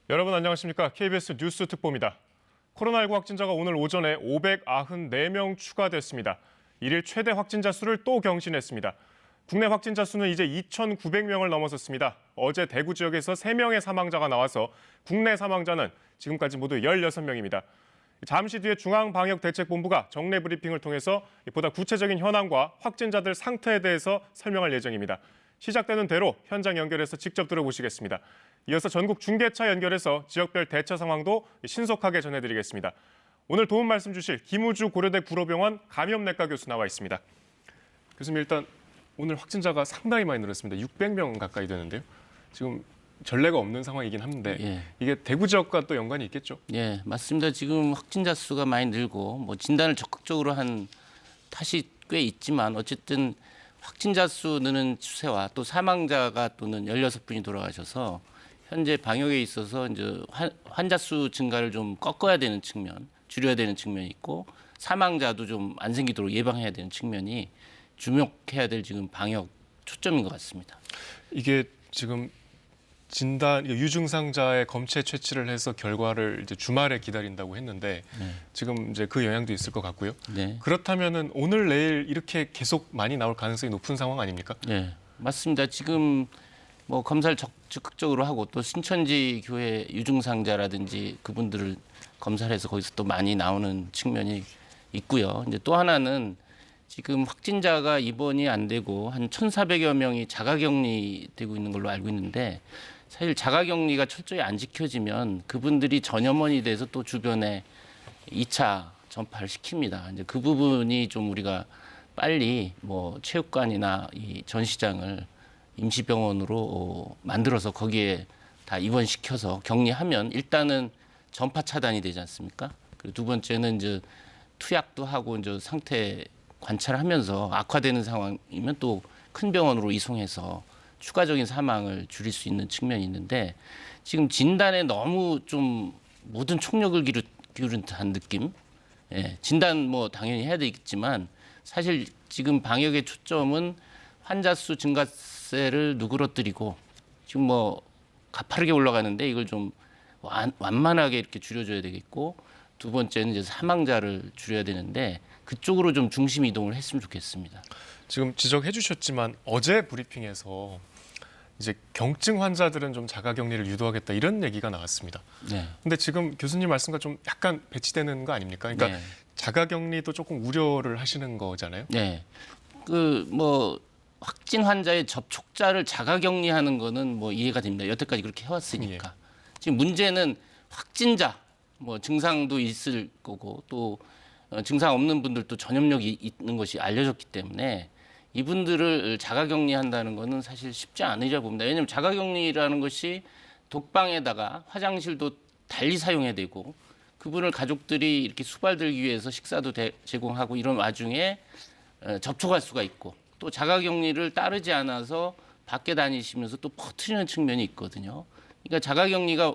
여러분 안녕하십니까? KBS 뉴스 특보입니다. 코로나19 확진자가 오늘 오전에 594명 추가됐습니다. 일일 최대 확진자 수를 또 경신했습니다. 국내 확진자 수는 이제 2,900명을 넘어섰습니다. 어제 대구 지역에서 3명의 사망자가 나와서 국내 사망자는 지금까지 모두 16명입니다. 잠시 뒤에 중앙방역대책본부가 정례 브리핑을 통해서 보다 구체적인 현황과 확진자들 상태에 대해서 설명할 예정입니다. 시작되는 대로 현장 연결해서 직접 들어보시겠습니다. 이어서 전국 중계차 연결해서 지역별 대처 상황도 신속하게 전해드리겠습니다. 오늘 도움 말씀 주실 김우주 고려대 구로병원 감염내과 교수 나와 있습니다. 교수님, 일단 오늘 확진자가 상당히 많이 늘었습니다. 600명 가까이 되는데요. 지금 전례가 없는 상황이긴 한데 이게 대구 지역과 또 연관이 있겠죠? 예, 맞습니다. 지금 확진자 수가 많이 늘고 뭐 진단을 적극적으로 한 탓이 꽤 있지만 어쨌든 확진자 수 느는 추세와 또 사망자가 또는 16분이 돌아가셔서 현재 방역에 있어서 이제 환자 수 증가를 좀 꺾어야 되는 측면, 줄여야 되는 측면이 있고 사망자도 좀 안 생기도록 예방해야 되는 측면이 주목해야 될 지금 방역 초점인 것 같습니다. 이게 지금 진단 유증상자의 검체 채취를 해서 결과를 이제 주말에 기다린다고 했는데 지금 이제 그 영향도 있을 것 같고요. 네. 그렇다면은 오늘 내일 이렇게 계속 많이 나올 가능성이 높은 상황 아닙니까? 네, 맞습니다. 지금 뭐 검사를 적극적으로 하고 또 신천지 교회 유증상자라든지 그분들을 검사를 해서 거기서 또 많이 나오는 측면이 있고요. 이제 또 하나는 지금 확진자가 입원이 안 되고 한 1,400여 명이 자가격리되고 있는 걸로 알고 있는데 사실 자가격리가 철저히 안 지켜지면 그분들이 전염원이 돼서 또 주변에 2차 전파를 시킵니다. 이제 그 부분이 좀 우리가 빨리 뭐 체육관이나 이 전시장을 임시병원으로 만들어서 거기에 다 입원시켜서 격리하면 일단은 전파 차단이 되지 않습니까? 그리고 두 번째는 이제 투약도 하고 이제 상태 관찰하면서 악화되는 상황이면 또 큰 병원으로 이송해서 추가적인 사망을 줄일 수 있는 측면이 있는데 지금 진단에 너무 좀 모든 총력을 기울인 듯한 느낌. 예, 진단 뭐 당연히 해야 되겠지만 사실 지금 방역의 초점은 환자 수 증가세를 누그러뜨리고 지금 뭐 가파르게 올라가는데 이걸 좀 완만하게 이렇게 줄여줘야 되겠고 두 번째는 이제 사망자를 줄여야 되는데 그쪽으로 좀 중심 이동을 했으면 좋겠습니다. 지금 지적해 주셨지만 어제 브리핑에서 이제 경증 환자들은 좀 자가격리를 유도하겠다 이런 얘기가 나왔습니다. 네. 근데 지금 교수님 말씀과 좀 약간 배치되는 거 아닙니까? 그러니까 네. 자가격리도 조금 우려를 하시는 거잖아요. 네. 그 뭐 확진 환자의 접촉자를 자가격리하는 거는 뭐 이해가 됩니다. 여태까지 그렇게 해왔으니까. 지금 문제는 확진자, 뭐 증상도 있을 거고 또 증상 없는 분들도 전염력이 있는 것이 알려졌기 때문에 이분들을 자가격리한다는 거는 사실 쉽지 않으리라 봅니다. 왜냐하면 자가격리라는 것이 독방에다가 화장실도 달리 사용해야 되고 그분을 가족들이 이렇게 수발들기 위해서 식사도 제공하고 이런 와중에 접촉할 수가 있고 또 자가격리를 따르지 않아서 밖에 다니시면서 또 퍼뜨리는 측면이 있거든요. 그러니까 자가격리가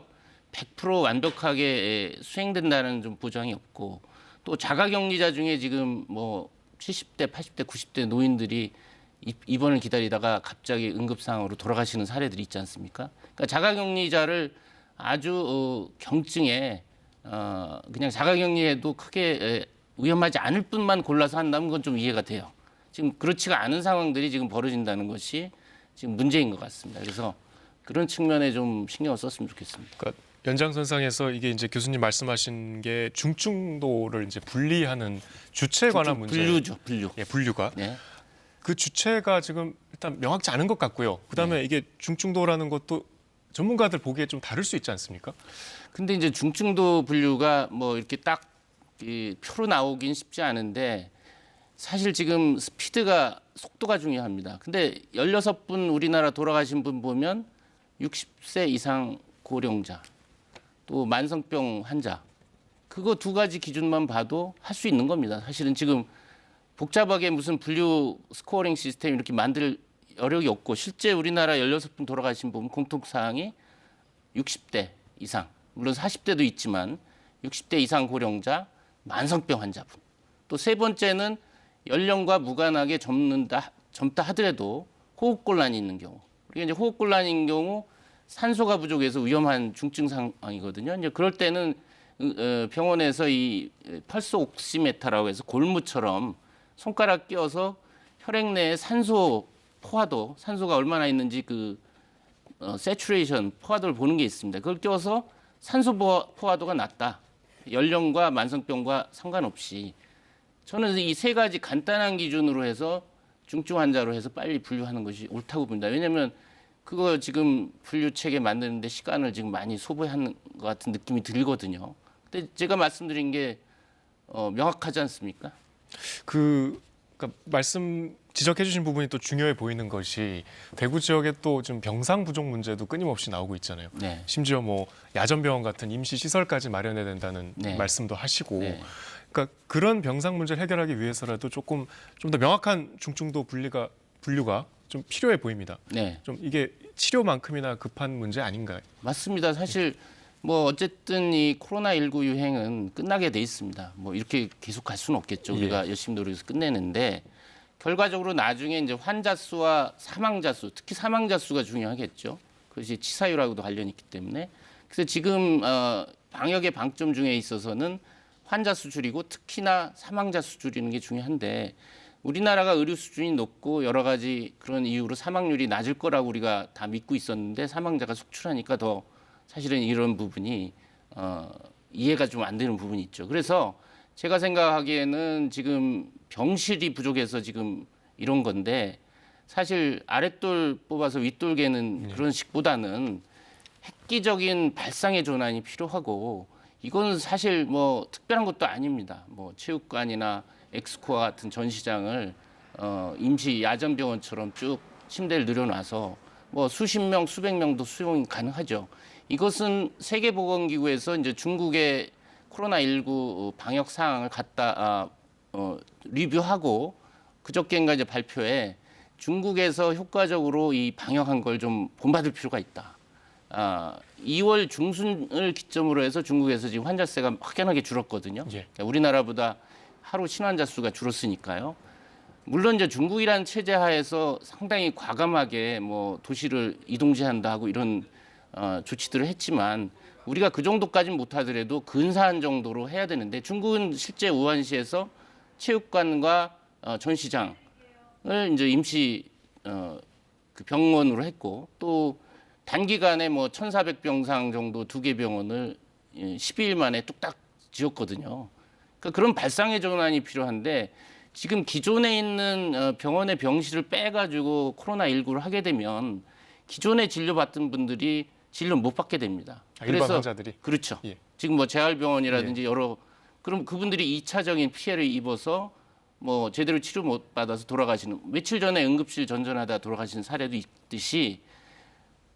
100% 완벽하게 수행된다는 좀 보장이 없고 또 자가격리자 중에 지금 뭐 70대, 80대, 90대 노인들이 입원을 기다리다가 갑자기 응급상황으로 돌아가시는 사례들이 있지 않습니까? 그러니까 자가격리자를 아주 경증에 그냥 자가격리해도 크게 위험하지 않을 뿐만 골라서 한다면 그건 좀 이해가 돼요. 지금 그렇지가 않은 상황들이 지금 벌어진다는 것이 지금 문제인 것 같습니다. 그래서 그런 측면에 좀 신경을 썼으면 좋겠습니다. 그러니까 연장선상에서 이게 이제 교수님 말씀하신 게 중증도를 이제 분리하는 주체에 관한 문제. 분류죠, 분류. 예, 분류가. 네. 그 주체가 지금 일단 명확치 않은 것 같고요. 그다음에 이게 중증도라는 것도 전문가들 보기에 좀 다를 수 있지 않습니까? 근데 이제 중증도 분류가 뭐 이렇게 딱 표로 나오긴 쉽지 않은데 사실 지금 속도가 중요합니다. 근데 16분 우리나라 돌아가신 분 보면 60세 이상 고령자, 또 만성병 환자, 그거 두 가지 기준만 봐도 할 수 있는 겁니다. 사실은 지금 복잡하게 무슨 분류 스코어링 시스템 이렇게 만들 여력이 없고 실제 우리나라 16분 돌아가신 분 공통사항이 60대 이상, 물론 40대도 있지만 60대 이상 고령자, 만성병 환자분. 또 세 번째는 연령과 무관하게 젊다 하더라도 호흡곤란이 있는 경우. 그게 이제 호흡곤란인 경우 산소가 부족해서 위험한 중증 상황이거든요. 이제 그럴 때는 병원에서 이 펄스 옥시메타라고 해서 골무처럼 손가락 끼워서 혈액 내에 산소 포화도, 산소가 얼마나 있는지 세츄레이션 포화도를 보는 게 있습니다. 그걸 끼워서 산소 포화도가 낮다. 연령과 만성병과 상관없이 저는 이 세 가지 간단한 기준으로 해서 중증 환자로 해서 빨리 분류하는 것이 옳다고 봅니다. 왜냐하면 그거 지금 분류 체계 만드는데 시간을 지금 많이 소비하는 것 같은 느낌이 들거든요. 근데 제가 말씀드린 게 명확하지 않습니까? 그러니까 말씀 지적해 주신 부분이 또 중요해 보이는 것이 대구 지역에 또 지금 병상 부족 문제도 끊임없이 나오고 있잖아요. 네. 심지어 뭐 야전병원 같은 임시 시설까지 마련해야 된다는 네. 말씀도 하시고 네. 그러니까 그런 병상 문제를 해결하기 위해서라도 좀 더 명확한 중증도 분류가 좀 필요해 보입니다. 네. 좀 이게 치료만큼이나 급한 문제 아닌가요? 맞습니다. 사실 뭐 어쨌든 이 코로나19 유행은 끝나게 돼 있습니다. 뭐 이렇게 계속 갈 수는 없겠죠. 우리가 열심히 노력해서 끝내는데 결과적으로 나중에 이제 환자 수와 사망자 수, 특히 사망자 수가 중요하겠죠. 그것이 치사율하고도 관련이 있기 때문에. 그래서 지금 방역의 방점 중에 있어서는 환자 수 줄이고 특히나 사망자 수 줄이는 게 중요한데 우리나라가 의료 수준이 높고 여러 가지 그런 이유로 사망률이 낮을 거라고 우리가 다 믿고 있었는데 사망자가 속출하니까 더 사실은 이런 부분이 이해가 좀 안 되는 부분이 있죠. 그래서 제가 생각하기에는 지금 병실이 부족해서 지금 이런 건데 사실 아랫돌 뽑아서 윗돌 개는 그런 식보다는 획기적인 발상의 전환이 필요하고 이건 사실 뭐 특별한 것도 아닙니다. 뭐 체육관이나 엑스코아 같은 전시장을 임시 야전병원처럼 쭉 침대를 늘여놔서 뭐 수십 명, 수백 명도 수용이 가능하죠. 이것은 세계보건기구에서 이제 중국의 코로나19 방역 상황을 리뷰하고 그저께인가 이제 발표에 중국에서 효과적으로 이 방역한 걸 좀 본받을 필요가 있다. 2월 중순을 기점으로 해서 중국에서 지금 환자 수가 확연하게 줄었거든요. 예. 그러니까 우리나라보다 하루 신환자 수가 줄었으니까요. 물론 이제 중국이라는 체제 하에서 상당히 과감하게 뭐 도시를 이동제한다 하고 이런 조치들을 했지만 우리가 그 정도까지는 못하더라도 근사한 정도로 해야 되는데 중국은 실제 우한시에서 체육관과 전시장을 이제 임시 그 병원으로 했고 또 단기간에 뭐 1,400병상 정도 2개 병원을 12일 만에 뚝딱 지었거든요. 그러니까 그런 발상의 전환이 필요한데 지금 기존에 있는 병원의 병실을 빼가지고 코로나19를 하게 되면 기존에 진료받던 분들이 진료 못 받게 됩니다. 일반 환자들이? 그렇죠. 예. 지금 뭐 재활병원이라든지 그럼 그분들이 2차적인 피해를 입어서 뭐 제대로 치료 못 받아서 돌아가시는 며칠 전에 응급실 전전하다 돌아가신 사례도 있듯이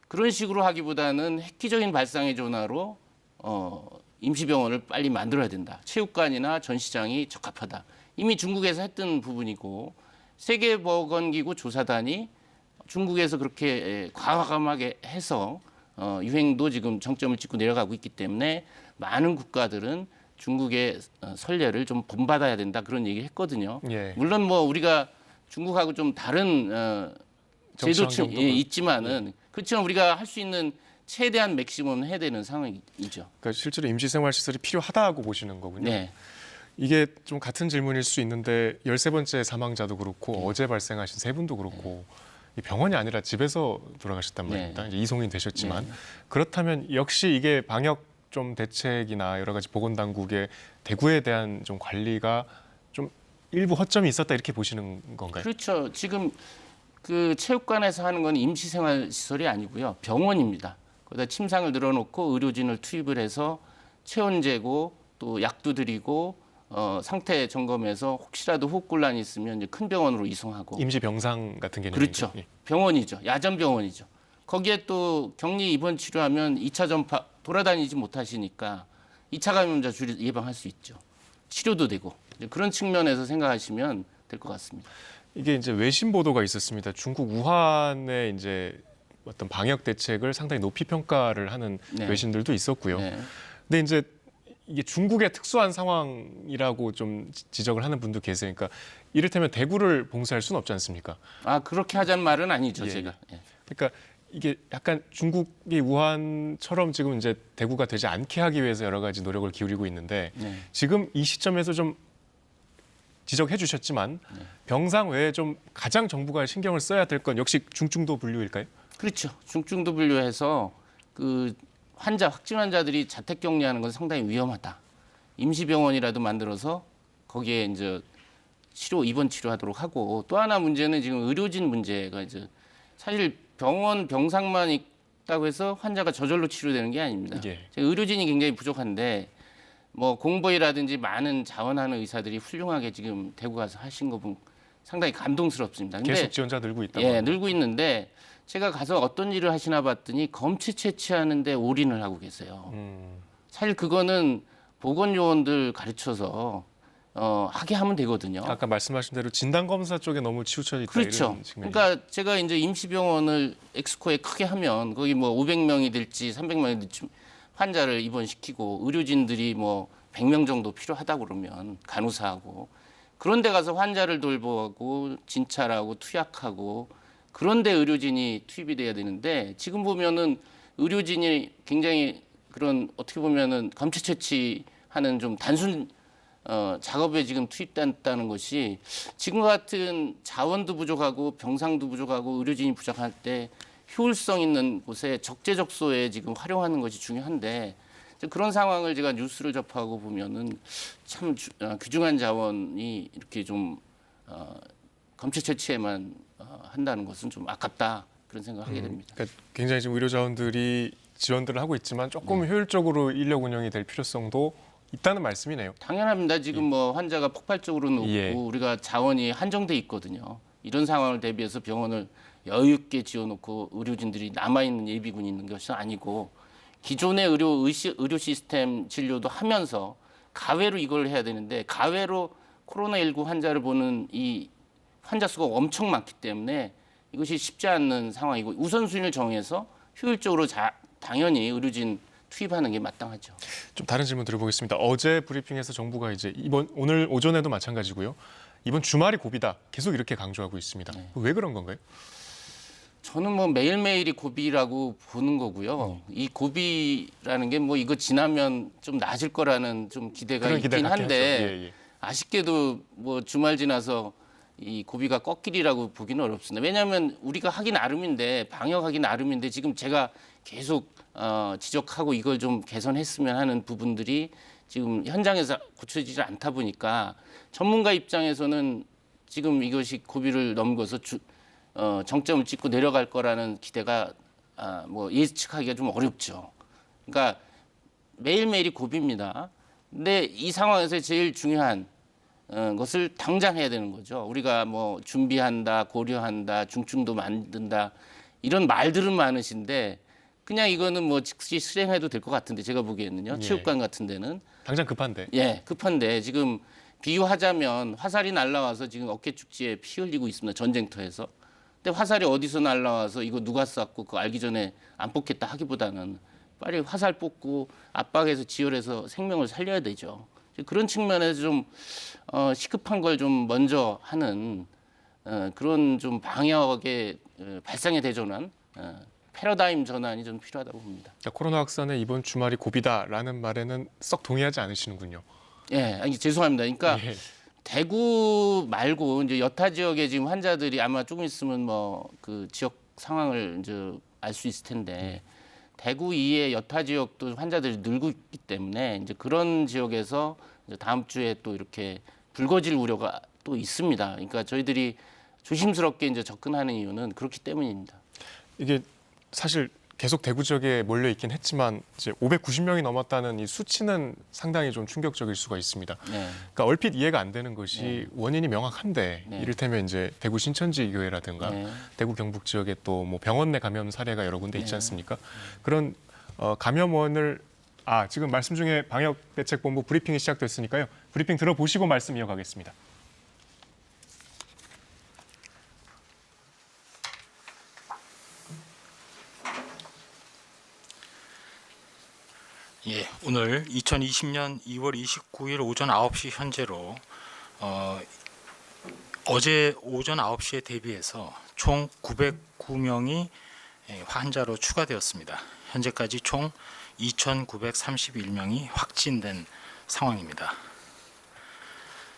그런 식으로 하기보다는 획기적인 발상의 전화로 임시병원을 빨리 만들어야 된다. 체육관이나 전시장이 적합하다. 이미 중국에서 했던 부분이고 세계보건기구 조사단이 중국에서 그렇게 과감하게 해서 유행도 지금 정점을 찍고 내려가고 있기 때문에 많은 국가들은 중국의 선례를 좀 본받아야 된다 그런 얘기를 했거든요. 예. 물론 뭐 우리가 중국하고 좀 다른 제도층이 있지만은 그렇지만 우리가 할 수 있는 최대한 맥시멈 해야 되는 상황이죠. 그러니까 실제로 임시생활시설이 필요하다고 보시는 거군요. 네. 이게 좀 같은 질문일 수 있는데 13번째 사망자도 그렇고 어제 발생하신 세 분도 그렇고 이 병원이 아니라 집에서 돌아가셨단 말입니다. 이제 이송이 되셨지만 그렇다면 역시 이게 방역 좀 대책이나 여러 가지 보건당국의 대구에 대한 좀 관리가 좀 일부 허점이 있었다 이렇게 보시는 건가요? 그렇죠. 지금 그 체육관에서 하는 건 임시생활시설이 아니고요. 병원입니다. 거기다 침상을 늘어놓고 의료진을 투입을 해서 체온 재고 또 약도 드리고 상태 점검해서 혹시라도 호흡곤란이 있으면 이제 큰 병원으로 이송하고 임시 병상 같은 개념이죠. 그렇죠. 병원이죠. 야전 병원이죠. 거기에 또 격리 입원 치료하면 2차 전파 돌아다니지 못하시니까 2차 감염자 예방할 수 있죠. 치료도 되고 그런 측면에서 생각하시면 될 것 같습니다. 이게 이제 외신 보도가 있었습니다. 중국 우한의 이제 어떤 방역 대책을 상당히 높이 평가를 하는 외신들도 있었고요. 근데 이제 이게 중국의 특수한 상황이라고 좀 지적을 하는 분도 계세요. 그러니까 이를테면 대구를 봉쇄할 수는 없지 않습니까? 그렇게 하자는 말은 아니죠, 제가. 그러니까 이게 약간 중국이 우한처럼 지금 이제 대구가 되지 않게 하기 위해서 여러 가지 노력을 기울이고 있는데 네. 지금 이 시점에서 좀 지적해 주셨지만 병상 외에 좀 가장 정부가 신경을 써야 될 건 역시 중증도 분류일까요? 그렇죠. 중증도 분류해서 그 확진 환자들이 자택 격리하는 건 상당히 위험하다. 임시병원이라도 만들어서 거기에 이제 입원 치료하도록 하고, 또 하나 문제는 지금 의료진 문제가 이제 사실 병원 병상만 있다고 해서 환자가 저절로 치료되는 게 아닙니다. 예. 의료진이 굉장히 부족한데 뭐 공보이라든지 많은 자원하는 의사들이 훌륭하게 지금 대구 가서 하신 거 보면 상당히 감동스럽습니다. 근데 계속 지원자 늘고 있다고. 예, 합니다. 늘고 있는데 제가 가서 어떤 일을 하시나 봤더니 검체 채취하는데 올인을 하고 계세요. 사실 그거는 보건요원들 가르쳐서 하게 하면 되거든요. 아까 말씀하신 대로 진단 검사 쪽에 너무 치우쳐 있다 그렇죠. 이런 측면이. 그러니까 제가 이제 임시병원을 엑스코에 크게 하면 거기 뭐 500명이 될지 300명이 될지 환자를 입원시키고 의료진들이 뭐 100명 정도 필요하다 그러면 간호사하고 그런 데 가서 환자를 돌보고 진찰하고 투약하고 그런 데 의료진이 투입이 돼야 되는데 지금 보면은 의료진이 굉장히 그런 어떻게 보면은 검체 채취하는 좀 단순 작업에 지금 투입됐다는 것이 지금 같은 자원도 부족하고 병상도 부족하고 의료진이 부족할 때 효율성 있는 곳에 적재적소에 지금 활용하는 것이 중요한데 그런 상황을 제가 뉴스를 접하고 보면은 참 귀중한 자원이 이렇게 좀 검체 채취에만 한다는 것은 좀 아깝다 그런 생각을 하게 됩니다. 그러니까 굉장히 지금 의료 자원들이 지원들을 하고 있지만 조금 효율적으로 인력 운영이 될 필요성도 있다는 말씀이네요. 당연합니다. 지금 뭐 환자가 폭발적으로 높고 예. 우리가 자원이 한정돼 있거든요. 이런 상황을 대비해서 병원을 여유 있게 지어놓고 의료진들이 남아있는 예비군이 있는 것이 아니고 기존의 의료 시스템 진료도 하면서 가외로 이걸 해야 되는데 가외로 코로나19 환자를 보는 이 환자 수가 엄청 많기 때문에 이것이 쉽지 않는 상황이고 우선순위를 정해서 효율적으로 당연히 의료진 투입하는 게 마땅하죠. 좀 다른 질문 드려보겠습니다. 어제 브리핑에서 정부가 이제 오늘 오전에도 마찬가지고요. 이번 주말이 고비다. 계속 이렇게 강조하고 있습니다. 네. 왜 그런 건가요? 저는 뭐 매일매일이 고비라고 보는 거고요. 이 고비라는 게 뭐 이거 지나면 좀 나아질 거라는 좀 기대가 그런 있긴 기대 갖게 한데 하죠. 예, 예. 아쉽게도 뭐 주말 지나서 이 고비가 꺾이리라고 보기는 어렵습니다. 왜냐하면 우리가 하기 나름인데 방역하기 나름인데 지금 제가 계속 지적하고 이걸 좀 개선했으면 하는 부분들이 지금 현장에서 고쳐지지 않다 보니까 전문가 입장에서는 지금 이것이 고비를 넘겨서 정점을 찍고 내려갈 거라는 기대가 뭐 예측하기가 좀 어렵죠. 그러니까 매일매일이 고비입니다. 근데 이 상황에서 제일 중요한 것을 당장 해야 되는 거죠. 우리가 뭐 준비한다, 고려한다, 중증도 만든다 이런 말들은 많으신데 그냥 이거는 뭐 즉시 실행해도 될 것 같은데 제가 보기에는요. 예. 체육관 같은 데는 당장 급한데. 예, 급한데 지금 비유하자면 화살이 날라와서 지금 어깨 축지에 피 흘리고 있습니다. 전쟁터에서. 근데 화살이 어디서 날라와서 이거 누가 쐈고 그거 알기 전에 안 뽑겠다 하기보다는 빨리 화살 뽑고 압박해서 지혈해서 생명을 살려야 되죠. 그런 측면에서 좀 시급한 걸 좀 먼저 하는 그런 좀 방역의 발상의 대전환, 패러다임 전환이 좀 필요하다고 봅니다. 그러니까 코로나 확산에 이번 주말이 고비다라는 말에는 썩 동의하지 않으시는군요. 예, 아니 죄송합니다. 그러니까 예. 대구 말고 이제 여타 지역에 지금 환자들이 아마 조금 있으면 뭐 그 지역 상황을 이제 알 수 있을 텐데 대구 이외 여타 지역도 환자들이 늘고 있기 때문에 이제 그런 지역에서 이제 다음 주에 또 이렇게 불거질 우려가 또 있습니다. 그러니까 저희들이 조심스럽게 이제 접근하는 이유는 그렇기 때문입니다. 이게 사실 계속 대구 지역에 몰려 있긴 했지만 이제 590명이 넘었다는 이 수치는 상당히 좀 충격적일 수가 있습니다. 네. 그러니까 얼핏 이해가 안 되는 것이 원인이 명확한데 네. 이를테면 이제 대구 신천지 교회라든가 네. 대구 경북 지역에 또 뭐 병원 내 감염 사례가 여러 군데 있지 네. 않습니까? 그런 감염원을 지금 말씀 중에 방역대책본부 브리핑이 시작됐으니까요. 브리핑 들어보시고 말씀 이어가겠습니다. 예, 오늘 2020년 2월 29일 오전 9시 현재로 어제 오전 9시에 대비해서 총 909명이 환자로 추가되었습니다. 현재까지 총 2,931명이 확진된 상황입니다.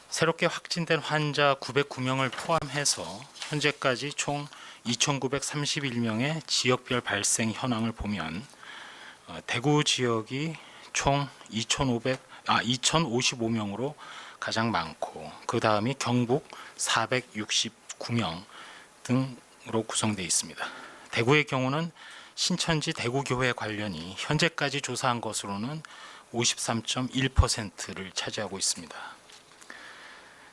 새롭게 확진된 환자 909명을 포함해서 현재까지 총 2,931명의 지역별 발생 현황을 보면 대구 지역이 총 2,055명으로 가장 많고 그 다음이 경북 469명 등으로 구성되어 있습니다. 대구의 경우는 신천지 대구교회 관련이 현재까지 조사한 것으로는 53.1%를 차지하고 있습니다.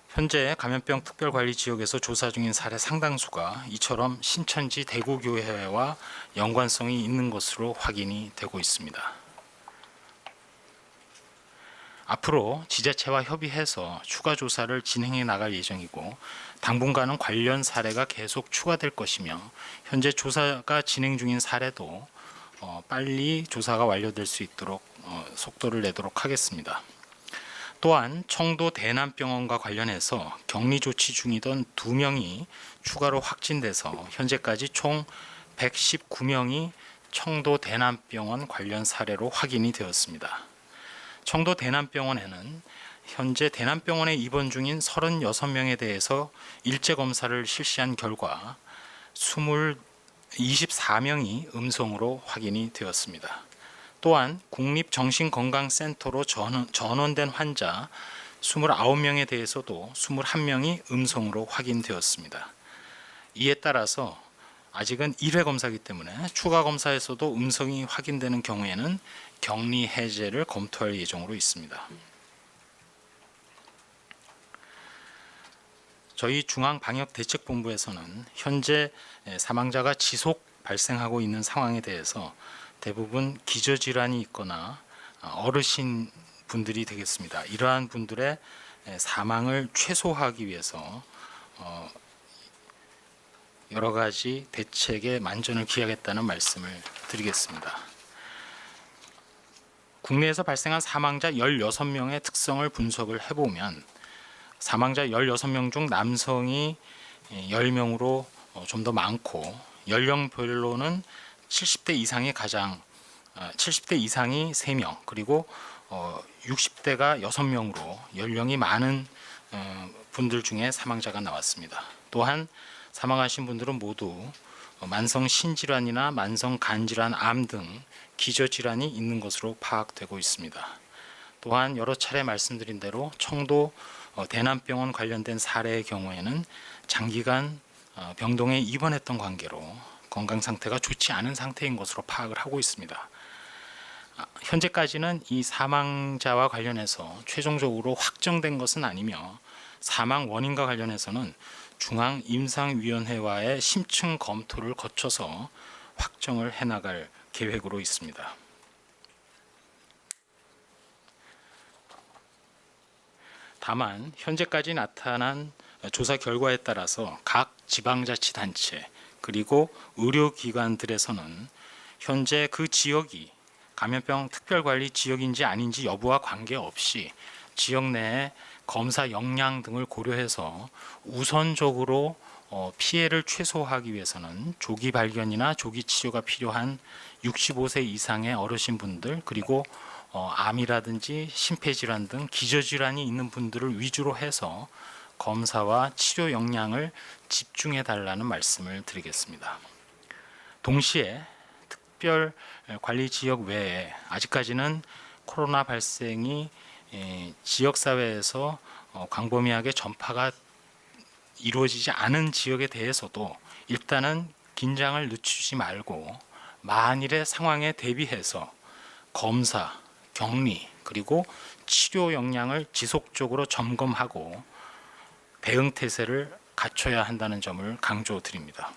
현재 감염병 특별관리 지역에서 조사 중인 사례 상당수가 이처럼 신천지 대구교회와 연관성이 있는 것으로 확인이 되고 있습니다. 앞으로 지자체와 협의해서 추가 조사를 진행해 나갈 예정이고 당분간은 관련 사례가 계속 추가될 것이며 현재 조사가 진행 중인 사례도 빨리 조사가 완료될 수 있도록 속도를 내도록 하겠습니다. 또한 청도 대남병원과 관련해서 격리 조치 중이던 2명이 추가로 확진돼서 현재까지 총 119명이 청도 대남병원 관련 사례로 확인이 되었습니다. 청도 대남병원에는 현재 대남병원에 입원 중인 36명에 대해서 일제 검사를 실시한 결과 24명이 음성으로 확인이 되었습니다. 또한 국립정신건강센터로 전원된 환자 29명에 대해서도 21명이 음성으로 확인되었습니다. 이에 따라서 아직은 1회 검사이기 때문에 추가 검사에서도 음성이 확인되는 경우에는 격리 해제를 검토할 예정으로 있습니다. 저희 중앙방역대책본부에서는 현재 사망자가 지속 발생하고 있는 상황에 대해서 대부분 기저질환이 있거나 어르신 분들이 되겠습니다. 이러한 분들의 사망을 최소화하기 위해서 여러 가지 대책에 만전을 기하겠다는 말씀을 드리겠습니다. 국내에서 발생한 사망자 16명의 특성을 분석을 해보면 사망자 16명 중 남성이 10명으로 좀 더 많고 연령별로는 70대 이상이 3명 그리고 60대가 6명으로 연령이 많은 분들 중에 사망자가 나왔습니다. 또한 사망하신 분들은 모두 만성 신질환이나 만성 간질환, 암 등 기저질환이 있는 것으로 파악되고 있습니다. 또한 여러 차례 말씀드린 대로 청도 대남병원 관련된 사례의 경우에는 장기간 병동에 입원했던 관계로 건강 상태가 좋지 않은 상태인 것으로 파악을 하고 있습니다. 현재까지는 이 사망자와 관련해서 최종적으로 확정된 것은 아니며 사망 원인과 관련해서는 중앙임상위원회와의 심층 검토를 거쳐서 확정을 해나갈 계획으로 있습니다. 다만 현재까지 나타난 조사 결과에 따라서 각 지방자치단체 그리고 의료기관들에서는 현재 그 지역이 감염병 특별관리 지역인지 아닌지 여부와 관계없이 지역 내에 검사 역량 등을 고려해서 우선적으로 피해를 최소화하기 위해서는 조기 발견이나 조기 치료가 필요한 65세 이상의 어르신분들 그리고 암이라든지 심폐질환 등 기저질환이 있는 분들을 위주로 해서 검사와 치료 역량을 집중해 달라는 말씀을 드리겠습니다. 동시에 특별 관리 지역 외에 아직까지는 코로나 발생이 지역사회에서 광범위하게 전파가 이루어지지 않은 지역에 대해서도 일단은 긴장을 늦추지 말고 만일의 상황에 대비해서 검사, 격리 그리고 치료 역량을 지속적으로 점검하고 대응 태세를 갖춰야 한다는 점을 강조드립니다.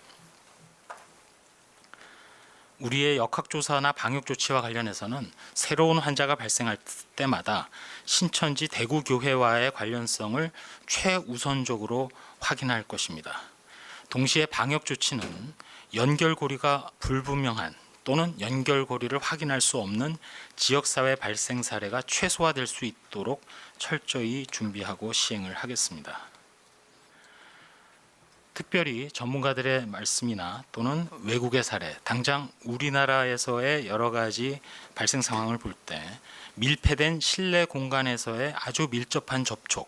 우리의 역학조사나 방역조치와 관련해서는 새로운 환자가 발생할 때마다 신천지 대구교회와의 관련성을 최우선적으로 확인할 것입니다. 동시에 방역조치는 연결고리가 불분명한 또는 연결고리를 확인할 수 없는 지역사회 발생 사례가 최소화될 수 있도록 철저히 준비하고 시행을 하겠습니다. 특별히 전문가들의 말씀이나 또는 외국의 사례, 당장 우리나라에서의 여러 가지 발생 상황을 볼 때 밀폐된 실내 공간에서의 아주 밀접한 접촉,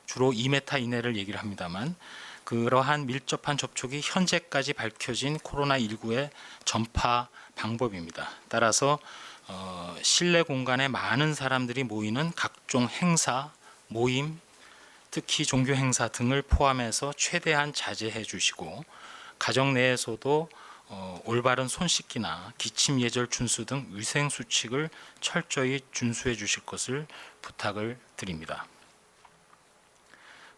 주로 2m 이내를 얘기를 합니다만 그러한 밀접한 접촉이 현재까지 밝혀진 코로나19의 전파 방법입니다. 따라서 실내 공간에 많은 사람들이 모이는 각종 행사, 모임, 특히 종교 행사 등을 포함해서 최대한 자제해 주시고 가정 내에서도 올바른 손 씻기나 기침 예절 준수 등 위생 수칙을 철저히 준수해 주실 것을 부탁을 드립니다.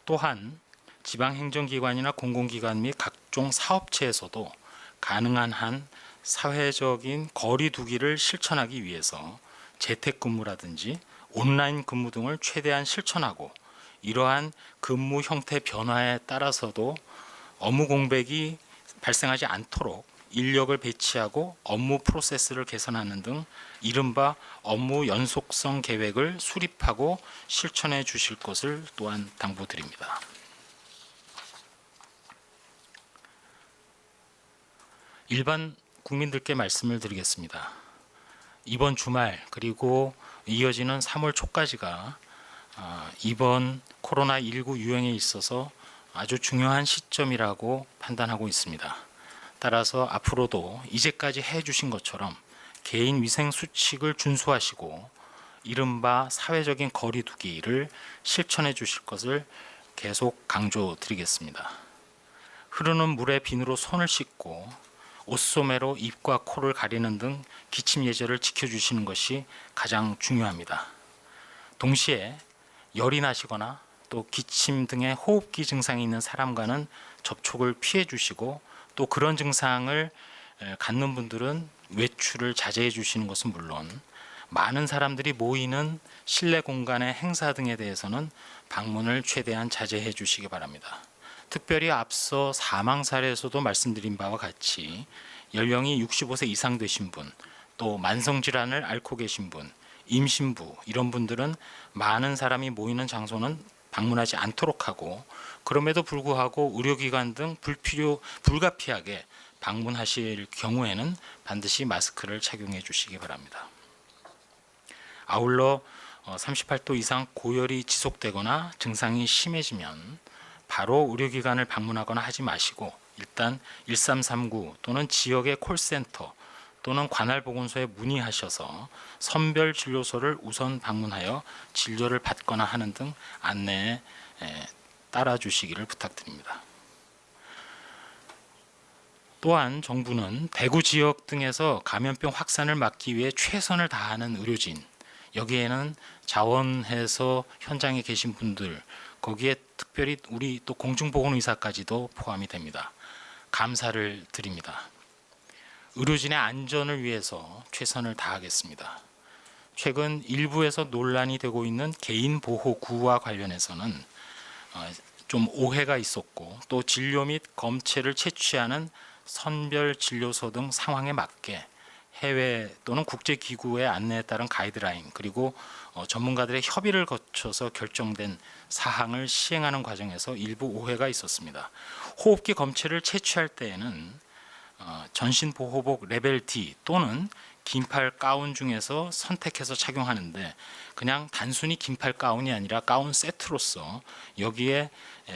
또한 지방행정기관이나 공공기관 및 각종 사업체에서도 가능한 한 사회적인 거리 두기를 실천하기 위해서 재택근무라든지 온라인 근무 등을 최대한 실천하고 이러한 근무 형태 변화에 따라서도 업무 공백이 발생하지 않도록 인력을 배치하고 업무 프로세스를 개선하는 등 이른바 업무 연속성 계획을 수립하고 실천해 주실 것을 또한 당부드립니다. 일반 국민들께 말씀을 드리겠습니다. 이번 주말 그리고 이어지는 3월 초까지가 이번 코로나19 유행에 있어서 아주 중요한 시점이라고 판단하고 있습니다. 따라서 앞으로도 이제까지 해주신 것처럼 개인 위생 수칙을 준수하시고 이른바 사회적인 거리 두기를 실천해 주실 것을 계속 강조드리겠습니다. 흐르는 물에 비누로 손을 씻고 옷소매로 입과 코를 가리는 등 기침 예절을 지켜주시는 것이 가장 중요합니다. 동시에 열이 나시거나 또 기침 등의 호흡기 증상이 있는 사람과는 접촉을 피해 주시고 또 그런 증상을 갖는 분들은 외출을 자제해 주시는 것은 물론 많은 사람들이 모이는 실내 공간의 행사 등에 대해서는 방문을 최대한 자제해 주시기 바랍니다. 특별히 앞서 사망 사례에서도 말씀드린 바와 같이 연령이 65세 이상 되신 분, 또 만성질환을 앓고 계신 분, 임신부 이런 분들은 많은 사람이 모이는 장소는 방문하지 않도록 하고 그럼에도 불구하고 의료기관 등 불가피하게 방문하실 경우에는 반드시 마스크를 착용해 주시기 바랍니다. 아울러 38도 이상 고열이 지속되거나 증상이 심해지면 바로 의료기관을 방문하거나 하지 마시고 일단 1339 또는 지역의 콜센터 또는 관할보건소에 문의하셔서 선별진료소를 우선 방문하여 진료를 받거나 하는 등 안내에 따라 주시기를 부탁드립니다. 또한 정부는 대구 지역 등에서 감염병 확산을 막기 위해 최선을 다하는 의료진, 여기에는 자원해서 현장에 계신 분들, 거기에 특별히 우리 또 공중보건의사까지도 포함이 됩니다. 감사를 드립니다. 의료진의 안전을 위해서 최선을 다하겠습니다. 최근 일부에서 논란이 되고 있는 개인보호구와 관련해서는 좀 오해가 있었고 또 진료 및 검체를 채취하는 선별진료소 등 상황에 맞게 해외 또는 국제기구의 안내에 따른 가이드라인 그리고 전문가들의 협의를 거쳐서 결정된 사항을 시행하는 과정에서 일부 오해가 있었습니다. 호흡기 검체를 채취할 때에는 전신보호복 레벨 D 또는 긴팔 가운 중에서 선택해서 착용하는데 그냥 단순히 긴팔 가운이 아니라 가운 세트로서 여기에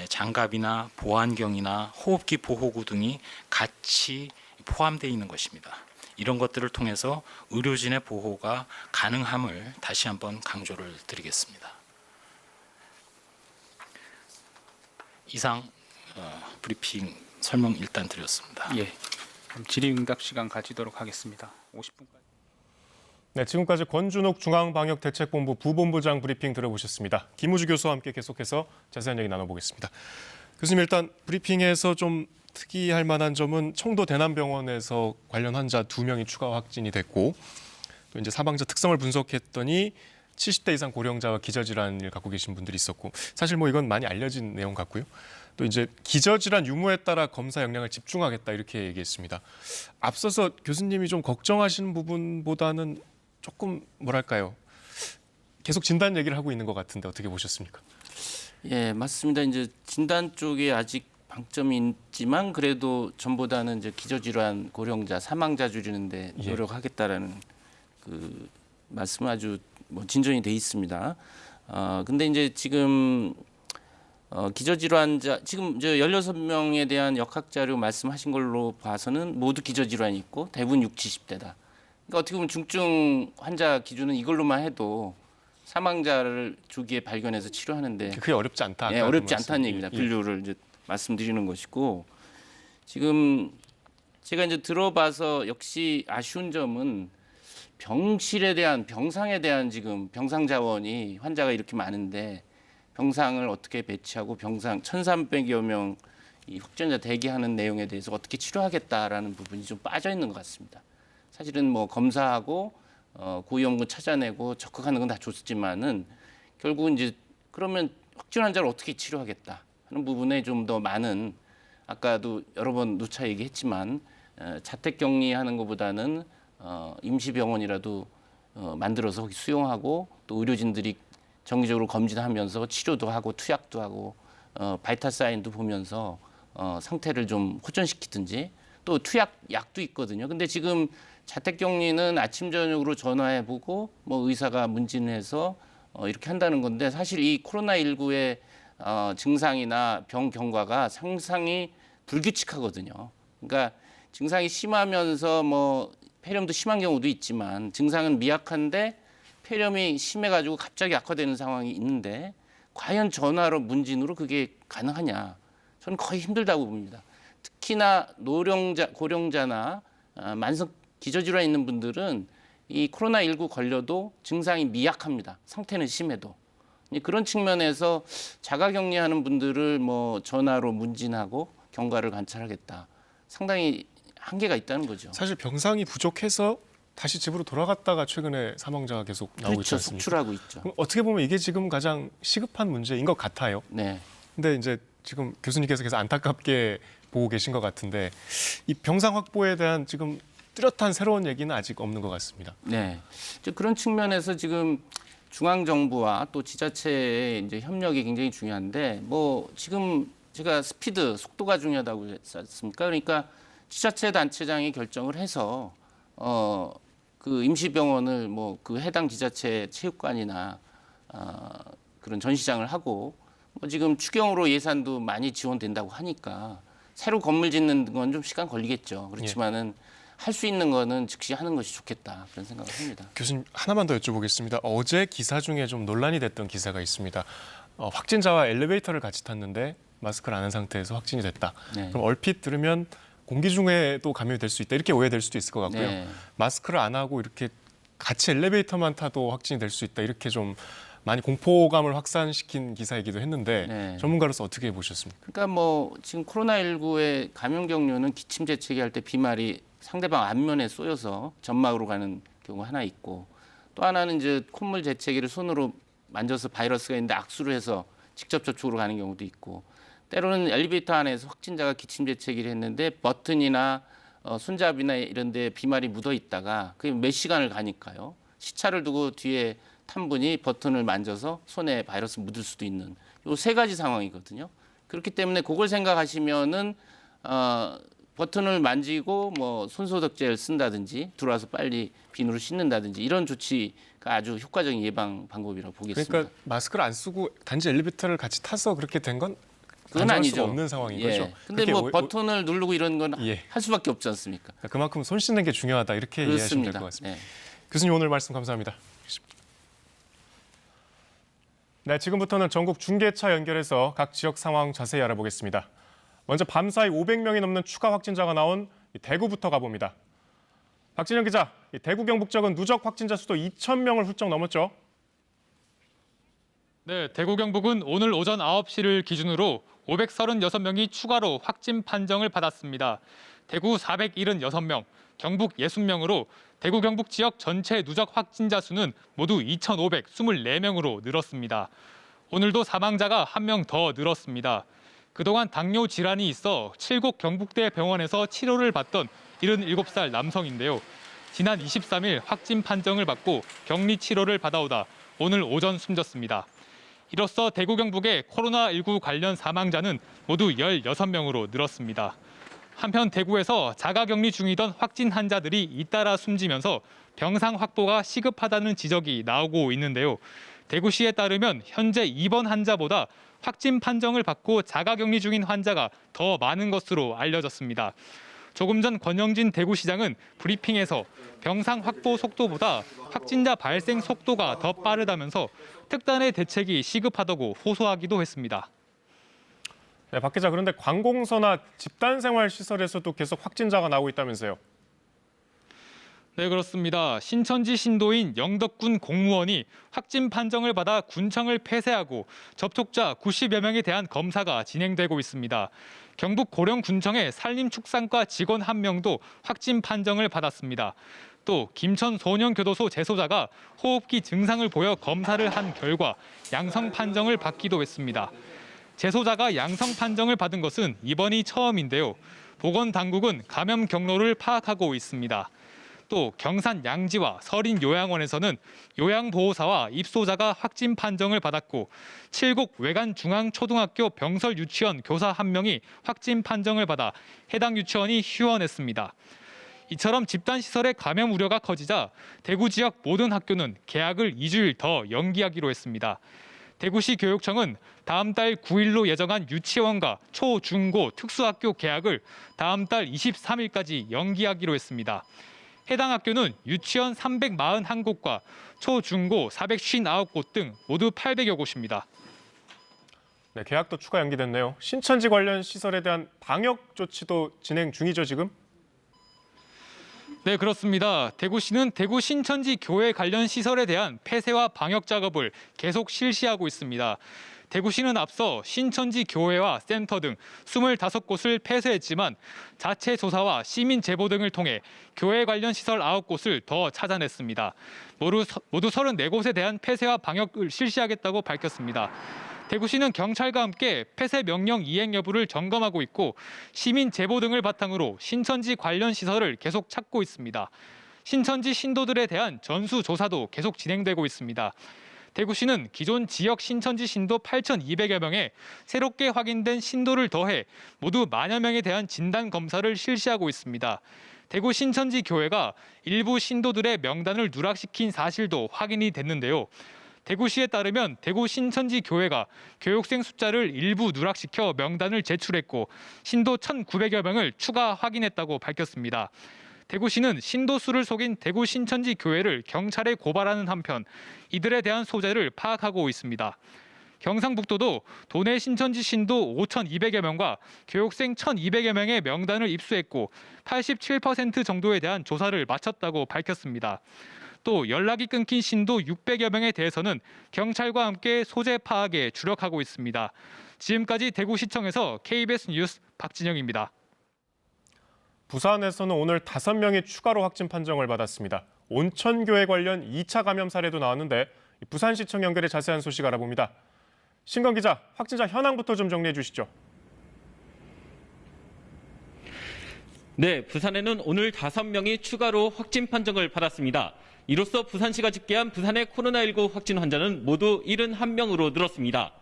장갑이나 보안경이나 호흡기 보호구 등이 같이 포함되어 있는 것입니다. 이런 것들을 통해서 의료진의 보호가 가능함을 다시 한번 강조를 드리겠습니다. 이상 브리핑 설명 일단 드렸습니다. 예. 그럼 질의응답 시간 가지도록 하겠습니다. 50분까지. 네, 지금까지 권준욱 중앙방역대책본부 부본부장 브리핑 들어보셨습니다. 김우주 교수와 함께 계속해서 자세한 얘기 나눠보겠습니다. 교수님, 일단 브리핑에서 좀 특이할 만한 점은 청도 대남병원에서 관련 환자 2명이 추가 확진이 됐고 또 이제 사망자 특성을 분석했더니 70대 이상 고령자와 기저질환을 갖고 계신 분들이 있었고 사실 뭐 이건 많이 알려진 내용 같고요. 또 이제 기저질환 유무에 따라 검사 역량을 집중하겠다 이렇게 얘기했습니다. 앞서서 교수님이 좀 걱정하시는 부분보다는 조금 뭐랄까요? 계속 진단 얘기를 하고 있는 것 같은데 어떻게 보셨습니까? 예, 맞습니다. 이제 진단 쪽에 아직 방점이 있지만 그래도 전보다는 이제 기저질환 고령자 사망자 줄이는데 예. 노력하겠다라는 그 말씀은 아주 뭐 진전이 돼 있습니다. 근데 이제 지금 기저질환자 지금 저 16명에 대한 역학자료 말씀하신 걸로 봐서는 모두 기저질환이 있고 대부분 60, 70대다. 그러니까 어떻게 보면 중증 환자 기준은 이걸로만 해도 사망자를 조기에 발견해서 치료하는데 그게 어렵지 않다. 예, 아까 어렵지 그 말씀. 않다는 얘기입니다. 예. 분류를 이제 말씀드리는 것이고 지금 제가 이제 들어봐서 역시 아쉬운 점은 병실에 대한 병상에 대한 지금 병상 자원이 환자가 이렇게 많은데 병상을 어떻게 배치하고 병상 1,300여 명 이 확진자 대기하는 내용에 대해서 어떻게 치료하겠다라는 부분이 좀 빠져 있는 것 같습니다. 사실은 뭐 검사하고 고위험군 찾아내고 적극하는 건 다 좋지만은 결국은 이제 그러면 확진 환자를 어떻게 치료하겠다 하는 부분에 좀 더 많은 아까도 여러 번 누차 얘기했지만 자택 격리하는 것보다는 임시병원이라도 만들어서 거기 수용하고 또 의료진들이 정기적으로 검진하면서 치료도 하고 투약도 하고 바이탈 사인도 보면서 상태를 좀 호전시키든지 또 투약 약도 있거든요. 근데 지금 자택 격리는 아침 저녁으로 전화해 보고 뭐 의사가 문진해서 이렇게 한다는 건데 사실 이 코로나19의 증상이나 병 경과가 상당히 불규칙하거든요. 그러니까 증상이 심하면서 뭐 폐렴도 심한 경우도 있지만 증상은 미약한데 폐렴이 심해가지고 갑자기 악화되는 상황이 있는데 과연 전화로 문진으로 그게 가능하냐? 저는 거의 힘들다고 봅니다. 특히나 고령자나 만성 기저질환 있는 분들은 이 코로나19 걸려도 증상이 미약합니다. 상태는 심해도. 그런 측면에서 자가격리하는 분들을 뭐 전화로 문진하고 경과를 관찰하겠다. 상당히 한계가 있다는 거죠. 사실 병상이 부족해서 다시 집으로 돌아갔다가 최근에 사망자가 계속 나오고 있지 그렇죠. 않습니까? 속출하고 있죠. 그럼 어떻게 보면 이게 지금 가장 시급한 문제인 것 같아요. 네. 근데 이제 지금 교수님께서 계속 안타깝게 보고 계신 것 같은데 이 병상 확보에 대한 지금 뚜렷한 새로운 얘기는 아직 없는 것 같습니다. 네. 이제 그런 측면에서 지금 중앙 정부와 또 지자체의 이제 협력이 굉장히 중요한데 뭐 지금 제가 스피드 속도가 중요하다고 했지 않습니까? 그러니까 지자체 단체장이 결정을 해서 그 임시병원을 뭐 그 해당 지자체 체육관이나 그런 전시장을 하고 뭐 지금 추경으로 예산도 많이 지원된다고 하니까 새로 건물 짓는 건 좀 시간 걸리겠죠. 그렇지만은 할 수 있는 거는 즉시 하는 것이 좋겠다 그런 생각을 합니다. 교수님 하나만 더 여쭤보겠습니다. 어제 기사 중에 좀 논란이 됐던 기사가 있습니다. 확진자와 엘리베이터를 같이 탔는데 마스크를 안 한 상태에서 확진이 됐다. 네. 그럼 얼핏 들으면 공기 중에도 감염이 될 수 있다 이렇게 오해될 수도 있을 것 같고요. 네. 마스크를 안 하고 이렇게 같이 엘리베이터만 타도 확진이 될 수 있다 이렇게 좀 많이 공포감을 확산시킨 기사이기도 했는데 네. 전문가로서 어떻게 보셨습니까? 그러니까 뭐 지금 코로나19의 감염 경로는 기침 재채기 할 때 비말이 상대방 안면에 쏘여서 점막으로 가는 경우 하나 있고 또 하나는 이제 콧물 재채기를 손으로 만져서 바이러스가 있는데 악수를 해서 직접 접촉으로 가는 경우도 있고 때로는 엘리베이터 안에서 확진자가 기침 재채기를 했는데 버튼이나 손잡이나 이런 데 비말이 묻어 있다가 그게 몇 시간을 가니까요. 시차를 두고 뒤에 탄 분이 버튼을 만져서 손에 바이러스 묻을 수도 있는 요 세 가지 상황이거든요. 그렇기 때문에 그걸 생각하시면은 버튼을 만지고 뭐 손소독제를 쓴다든지 들어와서 빨리 비누로 씻는다든지 이런 조치가 아주 효과적인 예방 방법이라고 보겠습니다. 그러니까 마스크를 안 쓰고 단지 엘리베이터를 같이 타서 그렇게 된 건 그건 가정할 아니죠. 수가 없는 상황인 예. 거죠. 근데 그렇게 뭐 버튼을 누르고 이런 건 할 예. 수밖에 없지 않습니까? 그만큼 손 씻는 게 중요하다 이렇게 이해하시면 될 그렇습니다. 것 같습니다. 네. 교수님 오늘 말씀 감사합니다. 네, 지금부터는 전국 중계차 연결해서 각 지역 상황 자세히 알아보겠습니다. 먼저 밤사이 500명이 넘는 추가 확진자가 나온 대구부터 가봅니다. 박진영 기자, 대구 경북 지역은 누적 확진자 수도 2,000명을 훌쩍 넘었죠. 네, 대구 경북은 오늘 오전 9시를 기준으로 536명이 추가로 확진 판정을 받았습니다. 대구 476명, 경북 60명으로 대구 경북 지역 전체 누적 확진자 수는 모두 2,524명으로 늘었습니다. 오늘도 사망자가 1명 더 늘었습니다. 그동안 당뇨 질환이 있어 칠곡 경북대 병원에서 치료를 받던 77살 남성인데요. 지난 23일 확진 판정을 받고 격리 치료를 받아오다 오늘 오전 숨졌습니다. 이로써 대구 경북의 코로나19 관련 사망자는 모두 16명으로 늘었습니다. 한편 대구에서 자가격리 중이던 확진 환자들이 잇따라 숨지면서 병상 확보가 시급하다는 지적이 나오고 있는데요. 대구시에 따르면 현재 입원 환자보다 확진 판정을 받고 자가격리 중인 환자가 더 많은 것으로 알려졌습니다. 조금 전 권영진 대구시장은 브리핑에서 병상 확보 속도보다 확진자 발생 속도가 더 빠르다면서 특단의 대책이 시급하다고 호소하기도 했습니다. 네, 박 기자, 그런데 관공서나 집단생활시설에서도 계속 확진자가 나오고 있다면서요? 네, 그렇습니다. 신천지 신도인 영덕군 공무원이 확진 판정을 받아 군청을 폐쇄하고 접촉자 90여 명에 대한 검사가 진행되고 있습니다. 경북 고령군청의 산림축산과 직원 1명도 확진 판정을 받았습니다. 또 김천 소년교도소 재소자가 호흡기 증상을 보여 검사를 한 결과 양성 판정을 받기도 했습니다. 재소자가 양성 판정을 받은 것은 이번이 처음인데요. 보건당국은 감염 경로를 파악하고 있습니다. 또 경산 양지와 서린 요양원에서는 요양보호사와 입소자가 확진 판정을 받았고 칠곡 외관중앙초등학교 병설 유치원 교사 1명이 확진 판정을 받아 해당 유치원이 휴원했습니다. 이처럼 집단시설의 감염 우려가 커지자 대구 지역 모든 학교는 개학을 2주일 더 연기하기로 했습니다. 대구시 교육청은 다음 달 9일로 예정한 유치원과 초, 중, 고 특수학교 개학을 다음 달 23일까지 연기하기로 했습니다. 해당 학교는 유치원 341곳과 초, 중, 고 459곳 등 모두 800여 곳입니다. 네, 개학도 추가 연기됐네요. 신천지 관련 시설에 대한 방역 조치도 진행 중이죠, 지금? 네, 그렇습니다. 대구시는 대구 신천지 교회 관련 시설에 대한 폐쇄와 방역 작업을 계속 실시하고 있습니다. 대구시는 앞서 신천지 교회와 센터 등 25곳을 폐쇄했지만 자체 조사와 시민 제보 등을 통해 교회 관련 시설 9곳을 더 찾아냈습니다. 모두 34곳에 대한 폐쇄와 방역을 실시하겠다고 밝혔습니다. 대구시는 경찰과 함께 폐쇄 명령 이행 여부를 점검하고 있고 시민 제보 등을 바탕으로 신천지 관련 시설을 계속 찾고 있습니다. 신천지 신도들에 대한 전수 조사도 계속 진행되고 있습니다. 대구시는 기존 지역 신천지 신도 8,200여 명에 새롭게 확인된 신도를 더해 모두 10,000여 명에 대한 진단 검사를 실시하고 있습니다. 대구 신천지 교회가 일부 신도들의 명단을 누락시킨 사실도 확인이 됐는데요. 대구시에 따르면 대구 신천지 교회가 교육생 숫자를 일부 누락시켜 명단을 제출했고 신도 1,900여 명을 추가 확인했다고 밝혔습니다. 대구시는 신도 수를 속인 대구 신천지 교회를 경찰에 고발하는 한편 이들에 대한 소재를 파악하고 있습니다. 경상북도도 도내 신천지 신도 5,200여 명과 교육생 1,200여 명의 명단을 입수했고 87% 정도에 대한 조사를 마쳤다고 밝혔습니다. 또 연락이 끊긴 신도 600여 명에 대해서는 경찰과 함께 소재 파악에 주력하고 있습니다. 지금까지 대구시청에서 KBS 뉴스 박진영입니다. 부산에서는 오늘 5명이 추가로 확진 판정을 받았습니다. 온천교회 관련 2차 감염 사례도 나왔는데 부산시청 연결해 자세한 소식 알아봅니다. 신건 기자, 확진자 현황부터 좀 정리해 주시죠. 네, 부산에는 오늘 5명이 추가로 확진 판정을 받았습니다. 이로써 부산시가 집계한 부산의 코로나19 확진 환자는 모두 71명으로 늘었습니다.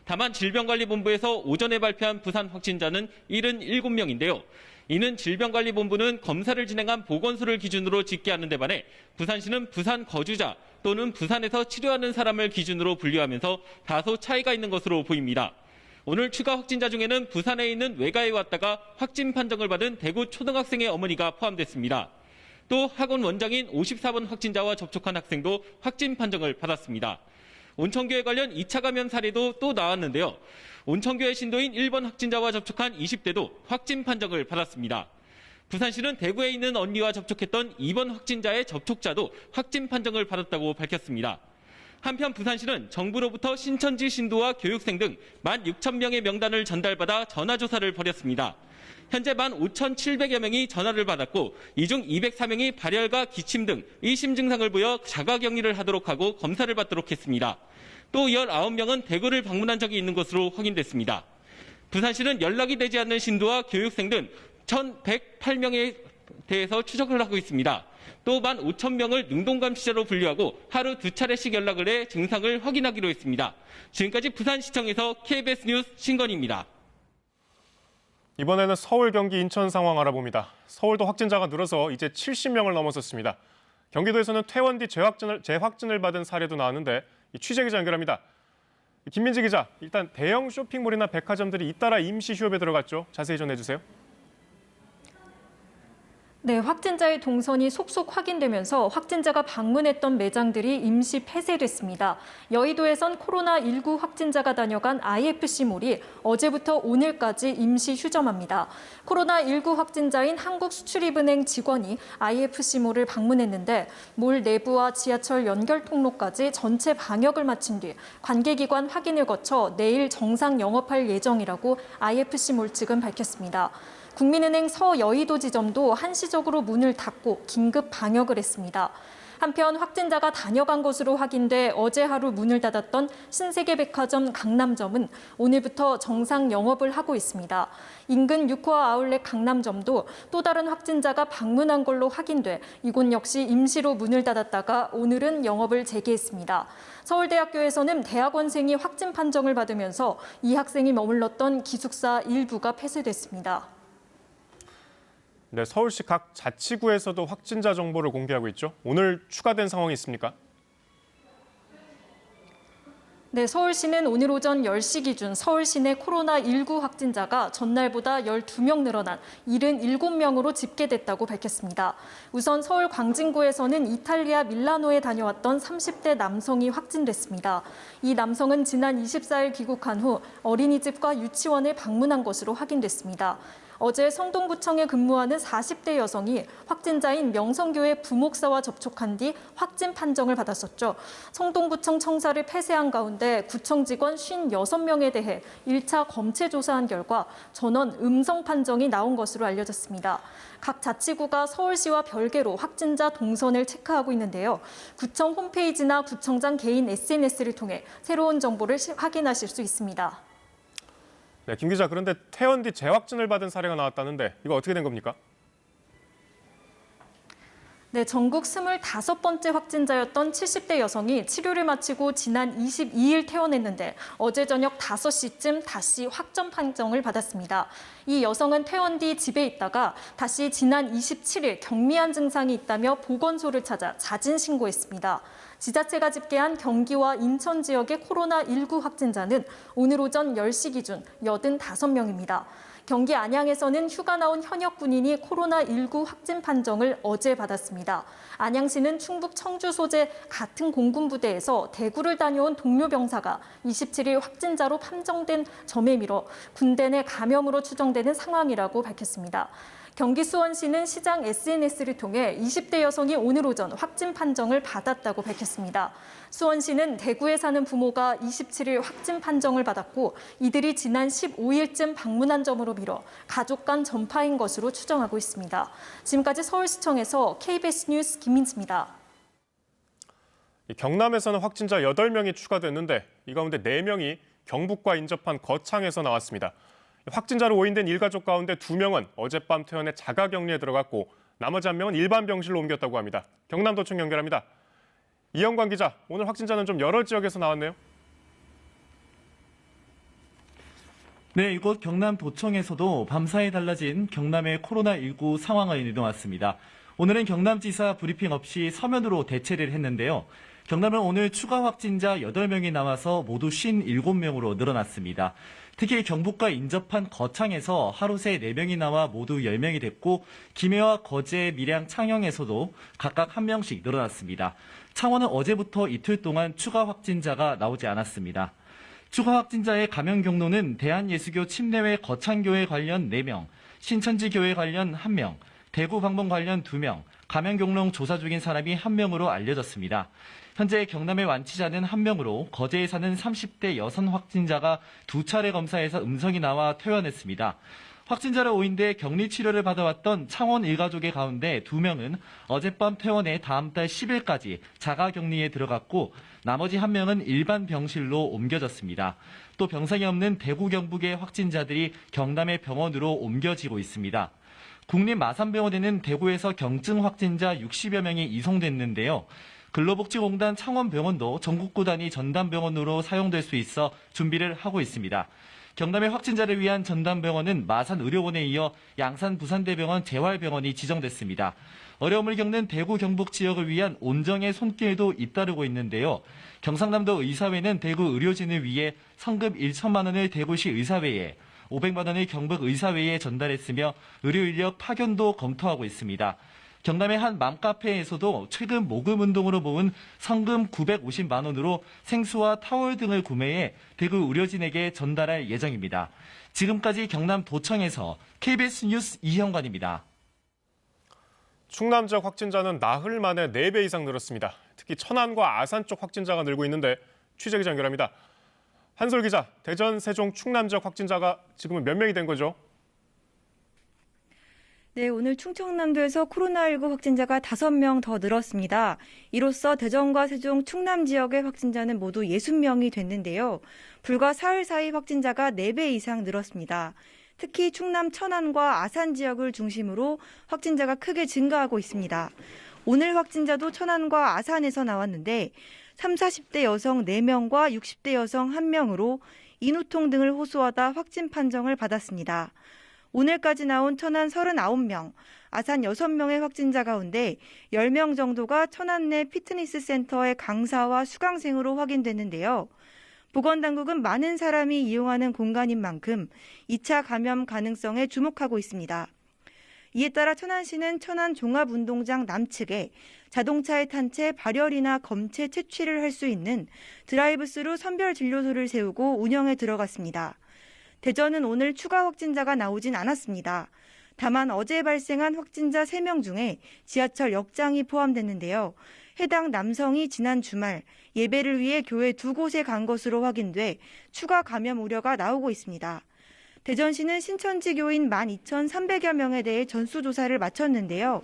다만 질병관리본부에서 오전에 발표한 부산 확진자는 77명인데요. 이는 질병관리본부는 검사를 진행한 보건소를 기준으로 집계하는 데 반해 부산시는 부산 거주자 또는 부산에서 치료하는 사람을 기준으로 분류하면서 다소 차이가 있는 것으로 보입니다. 오늘 추가 확진자 중에는 부산에 있는 외가에 왔다가 확진 판정을 받은 대구 초등학생의 어머니가 포함됐습니다. 또 학원 원장인 54번 확진자와 접촉한 학생도 확진 판정을 받았습니다. 온천교회 관련 2차 감염 사례도 또 나왔는데요. 온천교회 신도인 1번 확진자와 접촉한 20대도 확진 판정을 받았습니다. 부산시는 대구에 있는 언니와 접촉했던 2번 확진자의 접촉자도 확진 판정을 받았다고 밝혔습니다. 한편 부산시는 정부로부터 신천지 신도와 교육생 등 16,000명의 명단을 전달받아 전화조사를 벌였습니다. 현재 15,700여 명이 전화를 받았고 이 중 204명이 발열과 기침 등 의심 증상을 보여 자가격리를 하도록 하고 검사를 받도록 했습니다. 또 19명은 대구를 방문한 적이 있는 것으로 확인됐습니다. 부산시는 연락이 되지 않는 신도와 교육생 등 1,108명에 대해서 추적을 하고 있습니다. 또 15,000명을 능동감시자로 분류하고 하루 2차례씩 연락을 해 증상을 확인하기로 했습니다. 지금까지 부산시청에서 KBS 뉴스 신건희입니다. 이번에는 서울, 경기, 인천 상황 알아봅니다. 서울도 확진자가 늘어서 이제 70명을 넘어섰습니다. 경기도에서는 퇴원 뒤 재확진을 받은 사례도 나왔는데 취재 기자 연결합니다. 김민지 기자, 일단 대형 쇼핑몰이나 백화점들이 잇따라 임시 휴업에 들어갔죠. 자세히 전해주세요. 네, 확진자의 동선이 속속 확인되면서 확진자가 방문했던 매장들이 임시 폐쇄됐습니다. 여의도에선 코로나19 확진자가 다녀간 IFC몰이 어제부터 오늘까지 임시 휴점합니다. 코로나19 확진자인 한국수출입은행 직원이 IFC몰을 방문했는데 몰 내부와 지하철 연결 통로까지 전체 방역을 마친 뒤 관계기관 확인을 거쳐 내일 정상 영업할 예정이라고 IFC몰 측은 밝혔습니다. 국민은행 서여의도 지점도 한시적으로 문을 닫고 긴급 방역을 했습니다. 한편 확진자가 다녀간 것으로 확인돼 어제 하루 문을 닫았던 신세계백화점 강남점은 오늘부터 정상 영업을 하고 있습니다. 인근 유코아 아울렛 강남점도 또 다른 확진자가 방문한 걸로 확인돼 이곳 역시 임시로 문을 닫았다가 오늘은 영업을 재개했습니다. 서울대학교에서는 대학원생이 확진 판정을 받으면서 이 학생이 머물렀던 기숙사 일부가 폐쇄됐습니다. 네, 서울시 각 자치구에서도 확진자 정보를 공개하고 있죠. 오늘 추가된 상황이 있습니까? 네, 서울시는 오늘 오전 10시 기준 서울 시내 코로나19 확진자가 전날보다 12명 늘어난 77명으로 집계됐다고 밝혔습니다. 우선 서울 광진구에서는 이탈리아 밀라노에 다녀왔던 30대 남성이 확진됐습니다. 이 남성은 지난 24일 귀국한 후 어린이집과 유치원을 방문한 것으로 확인됐습니다. 어제 성동구청에 근무하는 40대 여성이 확진자인 명성교회 부목사와 접촉한 뒤 확진 판정을 받았었죠. 성동구청 청사를 폐쇄한 가운데 구청 직원 56명에 대해 1차 검체 조사한 결과 전원 음성 판정이 나온 것으로 알려졌습니다. 각 자치구가 서울시와 별개로 확진자 동선을 체크하고 있는데요. 구청 홈페이지나 구청장 개인 SNS를 통해 새로운 정보를 확인하실 수 있습니다. 네, 김 기자, 그런데 퇴원 뒤 재확진을 받은 사례가 나왔다는데 이거 어떻게 된 겁니까? 네, 전국 25번째 확진자였던 70대 여성이 치료를 마치고 지난 22일 퇴원했는데 어제 저녁 5시쯤 다시 확진 판정을 받았습니다. 이 여성은 퇴원 뒤 집에 있다가 다시 지난 27일 경미한 증상이 있다며 보건소를 찾아 자진 신고했습니다. 지자체가 집계한 경기와 인천 지역의 코로나19 확진자는 오늘 오전 10시 기준 85명입니다. 경기 안양에서는 휴가 나온 현역 군인이 코로나19 확진 판정을 어제 받았습니다. 안양시는 충북 청주 소재 같은 공군부대에서 대구를 다녀온 동료 병사가 27일 확진자로 판정된 점에 밀어 군대 내 감염으로 추정되는 상황이라고 밝혔습니다. 경기 수원시는 시장 SNS를 통해 20대 여성이 오늘 오전 확진 판정을 받았다고 밝혔습니다. 수원시는 대구에 사는 부모가 27일 확진 판정을 받았고 이들이 지난 15일쯤 방문한 점으로 미뤄 가족 간 전파인 것으로 추정하고 있습니다. 지금까지 서울시청에서 KBS 뉴스 김민지입니다. 경남에서는 확진자 8명이 추가됐는데 이 가운데 4명이 경북과 인접한 거창에서 나왔습니다. 확진자로 오인된 일가족 가운데 2명은 어젯밤 퇴원해 자가격리에 들어갔고 나머지 1명은 일반 병실로 옮겼다고 합니다. 경남도청 연결합니다. 이영광 기자, 오늘 확진자는 좀 여러 지역에서 나왔네요. 네, 이곳 경남도청에서도 밤사이 달라진 경남의 코로나19 상황을 내놓았습니다. 오늘은 경남지사 브리핑 없이 서면으로 대체를 했는데요. 경남은 오늘 추가 확진자 8명이 나와서 모두 57명으로 늘어났습니다. 특히 경북과 인접한 거창에서 하루 새 4명이 나와 모두 10명이 됐고 김해와 거제, 밀양, 창녕에서도 각각 1명씩 늘어났습니다. 창원은 어제부터 이틀 동안 추가 확진자가 나오지 않았습니다. 추가 확진자의 감염 경로는 대한예수교 침례회 거창교회 관련 4명, 신천지교회 관련 1명, 대구 방문 관련 2명, 감염 경로 조사 중인 사람이 1명으로 알려졌습니다. 현재 경남의 완치자는 1명으로 거제에 사는 30대 여성 확진자가 2차례 검사에서 음성이 나와 퇴원했습니다. 확진자로 오인돼 격리 치료를 받아왔던 창원 일가족의 가운데 2명은 어젯밤 퇴원해 다음 달 10일까지 자가격리에 들어갔고 나머지 1명은 일반 병실로 옮겨졌습니다. 또 병상이 없는 대구 경북의 확진자들이 경남의 병원으로 옮겨지고 있습니다. 국립마산병원에는 대구에서 경증 확진자 60여 명이 이송됐는데요. 근로복지공단 창원병원도 전국 구단위 전담병원으로 사용될 수 있어 준비를 하고 있습니다. 경남의 확진자를 위한 전담병원은 마산의료원에 이어 양산 부산대병원 재활병원이 지정됐습니다. 어려움을 겪는 대구 경북 지역을 위한 온정의 손길도 잇따르고 있는데요. 경상남도 의사회는 대구 의료진을 위해 성금 1천만 원을 대구시 의사회에, 500만 원을 경북 의사회에 전달했으며 의료 인력 파견도 검토하고 있습니다. 경남의 한 맘카페에서도 최근 모금 운동으로 모은 성금 950만 원으로 생수와 타월 등을 구매해 대구 의료진에게 전달할 예정입니다. 지금까지 경남도청에서 KBS 뉴스 이형관입니다. 충남 지역 확진자는 나흘 만에 4배 이상 늘었습니다. 특히 천안과 아산 쪽 확진자가 늘고 있는데 취재 기자 연결합니다. 한솔 기자, 대전, 세종, 충남 지역 확진자가 지금은 몇 명이 된 거죠? 네, 오늘 충청남도에서 코로나19 확진자가 5명 더 늘었습니다. 이로써 대전과 세종, 충남 지역의 확진자는 모두 60명이 됐는데요. 불과 사흘 사이 확진자가 4배 이상 늘었습니다. 특히 충남 천안과 아산 지역을 중심으로 확진자가 크게 증가하고 있습니다. 오늘 확진자도 천안과 아산에서 나왔는데 30, 40대 여성 4명과 60대 여성 1명으로 인후통 등을 호소하다 확진 판정을 받았습니다. 오늘까지 나온 천안 39명, 아산 6명의 확진자 가운데 10명 정도가 천안 내 피트니스 센터의 강사와 수강생으로 확인됐는데요. 보건당국은 많은 사람이 이용하는 공간인 만큼 2차 감염 가능성에 주목하고 있습니다. 이에 따라 천안시는 천안 종합운동장 남측에 자동차에 탄 채 발열이나 검체 채취를 할 수 있는 드라이브스루 선별진료소를 세우고 운영에 들어갔습니다. 대전은 오늘 추가 확진자가 나오진 않았습니다. 다만 어제 발생한 확진자 3명 중에 지하철 역장이 포함됐는데요. 해당 남성이 지난 주말 예배를 위해 교회 2곳에 간 것으로 확인돼 추가 감염 우려가 나오고 있습니다. 대전시는 신천지 교인 12,300여 명에 대해 전수조사를 마쳤는데요.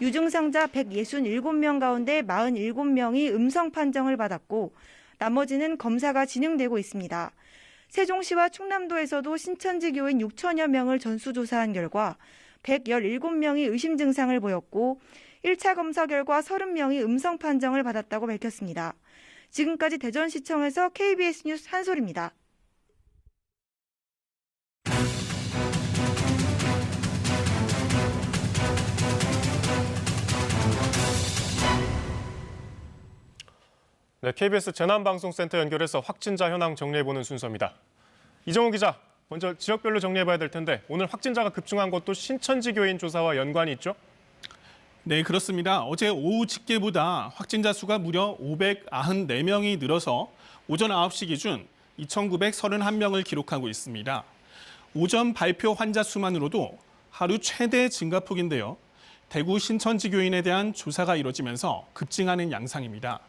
유증상자 167명 가운데 47명이 음성 판정을 받았고 나머지는 검사가 진행되고 있습니다. 세종시와 충남도에서도 신천지 교인 6천여 명을 전수조사한 결과 117명이 의심 증상을 보였고 1차 검사 결과 30명이 음성 판정을 받았다고 밝혔습니다. 지금까지 대전시청에서 KBS 뉴스 한솔입니다. 네, KBS 재난방송센터 연결해서 확진자 현황 정리해보는 순서입니다. 이정우 기자, 먼저 지역별로 정리해봐야 될 텐데 오늘 확진자가 급증한 것도 신천지 교인 조사와 연관이 있죠? 네, 그렇습니다. 어제 오후 집계보다 확진자 수가 무려 594명이 늘어서 오전 9시 기준 2,931명을 기록하고 있습니다. 오전 발표 환자 수만으로도 하루 최대 증가폭인데요. 대구 신천지 교인에 대한 조사가 이뤄지면서 급증하는 양상입니다.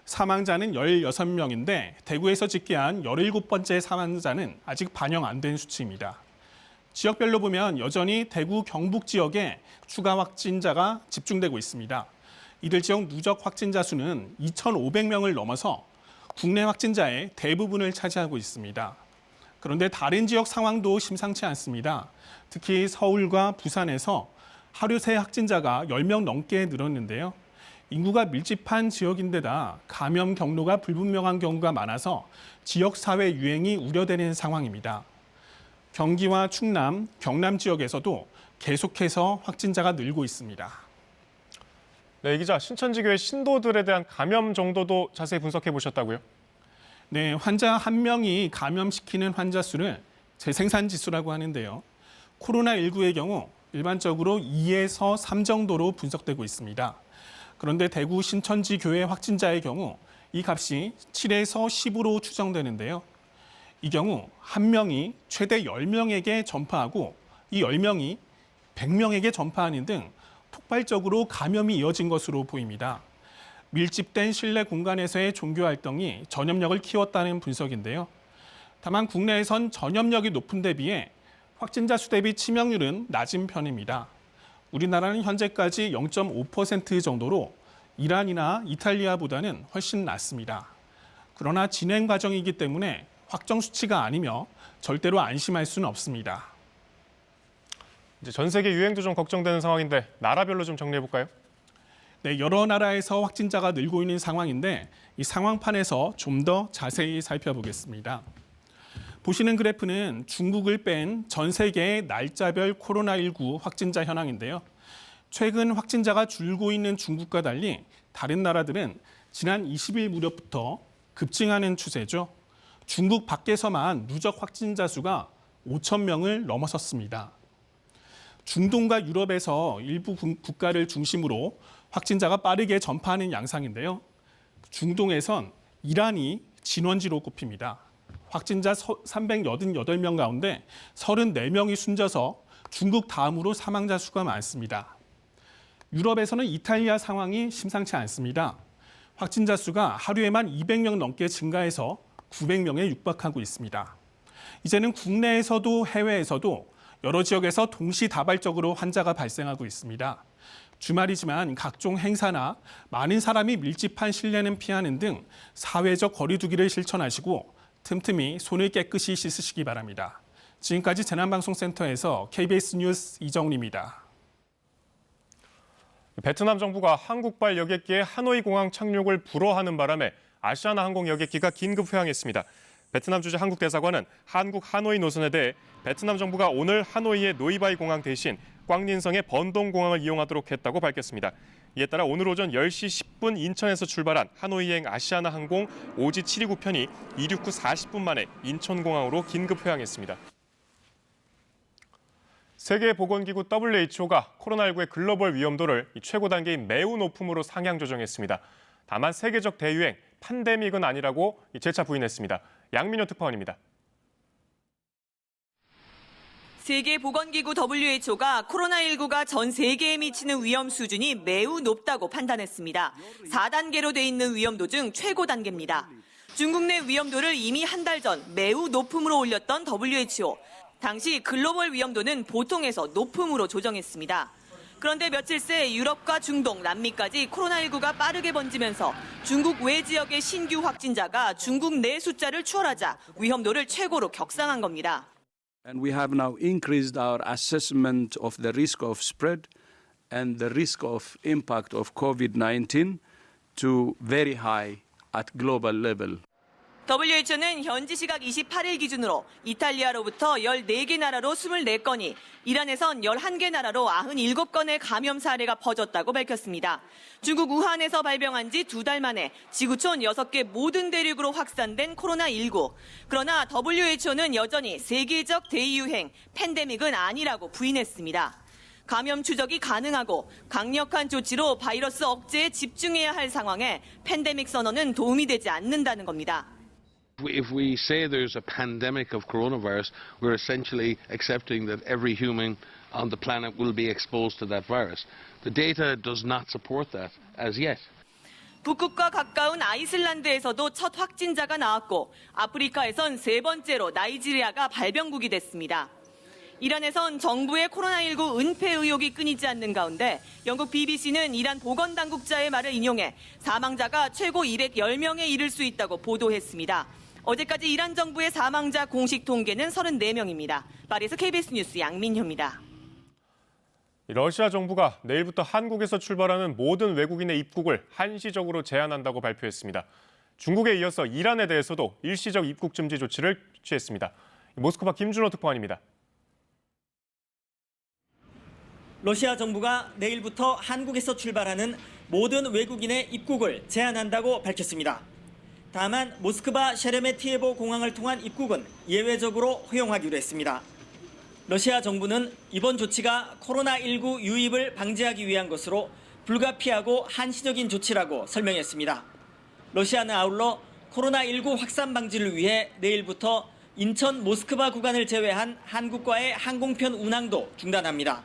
사망자는 16명인데 대구에서 집계한 17번째 사망자는 아직 반영 안 된 수치입니다. 지역별로 보면 여전히 대구 경북 지역에 추가 확진자가 집중되고 있습니다. 이들 지역 누적 확진자 수는 2,500명을 넘어서 국내 확진자의 대부분을 차지하고 있습니다. 그런데 다른 지역 상황도 심상치 않습니다. 특히 서울과 부산에서 하루 새 확진자가 10명 넘게 늘었는데요. 인구가 밀집한 지역인데다 감염 경로가 불분명한 경우가 많아서 지역사회 유행이 우려되는 상황입니다. 경기와 충남, 경남 지역에서도 계속해서 확진자가 늘고 있습니다. 네, 이 기자, 신천지교회 신도들에 대한 감염 정도도 자세히 분석해 보셨다고요? 네, 환자 1명이 감염시키는 환자 수를 재생산 지수라고 하는데요. 코로나19의 경우 일반적으로 2에서 3 정도로 분석되고 있습니다. 그런데 대구 신천지 교회 확진자의 경우 이 값이 7에서 10으로 추정되는데요. 이 경우 1명이 최대 10명에게 전파하고 이 10명이 100명에게 전파하는 등 폭발적으로 감염이 이어진 것으로 보입니다. 밀집된 실내 공간에서의 종교 활동이 전염력을 키웠다는 분석인데요. 다만 국내에선 전염력이 높은 데 비해 확진자 수 대비 치명률은 낮은 편입니다. 우리나라는 현재까지 0.5% 정도로 이란이나 이탈리아보다는 훨씬 낮습니다. 그러나 진행 과정이기 때문에 확정 수치가 아니며 절대로 안심할 수는 없습니다. 이제 전 세계 유행도 좀 걱정되는 상황인데 나라별로 좀 정리해 볼까요? 네, 여러 나라에서 확진자가 늘고 있는 상황인데 이 상황판에서 좀 더 자세히 살펴보겠습니다. 보시는 그래프는 중국을 뺀 전 세계의 날짜별 코로나19 확진자 현황인데요. 최근 확진자가 줄고 있는 중국과 달리 다른 나라들은 지난 20일 무렵부터 급증하는 추세죠. 중국 밖에서만 누적 확진자 수가 5천 명을 넘어섰습니다. 중동과 유럽에서 일부 국가를 중심으로 확진자가 빠르게 전파하는 양상인데요. 중동에선 이란이 진원지로 꼽힙니다. 확진자 388명 가운데 34명이 숨져서 중국 다음으로 사망자 수가 많습니다. 유럽에서는 이탈리아 상황이 심상치 않습니다. 확진자 수가 하루에만 200명 넘게 증가해서 900명에 육박하고 있습니다. 이제는 국내에서도 해외에서도 여러 지역에서 동시다발적으로 환자가 발생하고 있습니다. 주말이지만 각종 행사나 많은 사람이 밀집한 실내는 피하는 등 사회적 거리 두기를 실천하시고 틈틈이 손을 깨끗이 씻으시기 바랍니다. 지금까지 재난방송센터에서 KBS 뉴스 이정리입니다. 베트남 정부가 한국발 여객기의 하노이 공항 착륙을 불허하는 바람에 아시아나 항공 여객기가 긴급 회항했습니다. 베트남 주재 한국 대사관은 한국 하노이 노선에 대해 베트남 정부가 오늘 하노이의 노이바이 공항 대신 꽝린성의 번동 공항을 이용하도록 했다고 밝혔습니다. 이에 따라 오늘 오전 10시 10분 인천에서 출발한 하노이행 아시아나 항공 오지 729 편이 이륙 후 40분 만에 인천공항으로 긴급 회항했습니다. 세계보건기구 WHO가 코로나19의 글로벌 위험도를 최고 단계인 매우 높음으로 상향 조정했습니다. 다만 세계적 대유행, 팬데믹은 아니라고 재차 부인했습니다. 양민호 특파원입니다. 세계보건기구 WHO가 코로나19가 전 세계에 미치는 위험 수준이 매우 높다고 판단했습니다. 4단계로 돼 있는 위험도 중 최고 단계입니다. 중국 내 위험도를 이미 한 달 전 매우 높음으로 올렸던 WHO. 당시 글로벌 위험도는 보통에서 높음으로 조정했습니다. 그런데 며칠 새 유럽과 중동, 남미까지 코로나19가 빠르게 번지면서 중국 외 지역의 신규 확진자가 중국 내 숫자를 추월하자 위험도를 최고로 격상한 겁니다. And we have now increased our assessment of the risk of spread and the risk of impact of COVID-19 to very high at global level. WHO는 현지 시각 28일 기준으로 이탈리아로부터 14개 나라로 24건이, 이란에선 11개 나라로 97건의 감염 사례가 퍼졌다고 밝혔습니다. 중국 우한에서 발병한 지 2달 만에 지구촌 6개 모든 대륙으로 확산된 코로나19. 그러나 WHO는 여전히 세계적 대유행, 팬데믹은 아니라고 부인했습니다. 감염 추적이 가능하고 강력한 조치로 바이러스 억제에 집중해야 할 상황에 팬데믹 선언은 도움이 되지 않는다는 겁니다. If we say there's a pandemic of coronavirus, we're essentially accepting that every human on the planet will be exposed to that virus. The data does not support that as yet. 북극과 가까운 아이슬란드에서도 첫 확진자가 나왔고 아프리카에선 세 번째로 나이지리아가 발병국이 됐습니다. 이란에선 정부의 코로나19 은폐 의혹이 끊이지 않는 가운데 영국 BBC는 이란 보건당국자의 말을 인용해 사망자가 최고 210명에 이를 수 있다고 보도했습니다. 어제까지 이란 정부의 사망자 공식 통계는 34명입니다. 파리에서 KBS 뉴스 양민효입니다. 러시아 정부가 내일부터 한국에서 출발하는 모든 외국인의 입국을 한시적으로 제한한다고 발표했습니다. 중국에 이어서 이란에 대해서도 일시적 입국 금지 조치를 취했습니다. 모스크바 김준호 특파원입니다. 러시아 정부가 내일부터 한국에서 출발하는 모든 외국인의 입국을 제한한다고 밝혔습니다. 다만 모스크바 셰레메티에보 공항을 통한 입국은 예외적으로 허용하기로 했습니다. 러시아 정부는 이번 조치가 코로나19 유입을 방지하기 위한 것으로 불가피하고 한시적인 조치라고 설명했습니다. 러시아는 아울러 코로나19 확산 방지를 위해 내일부터 인천 모스크바 구간을 제외한 한국과의 항공편 운항도 중단합니다.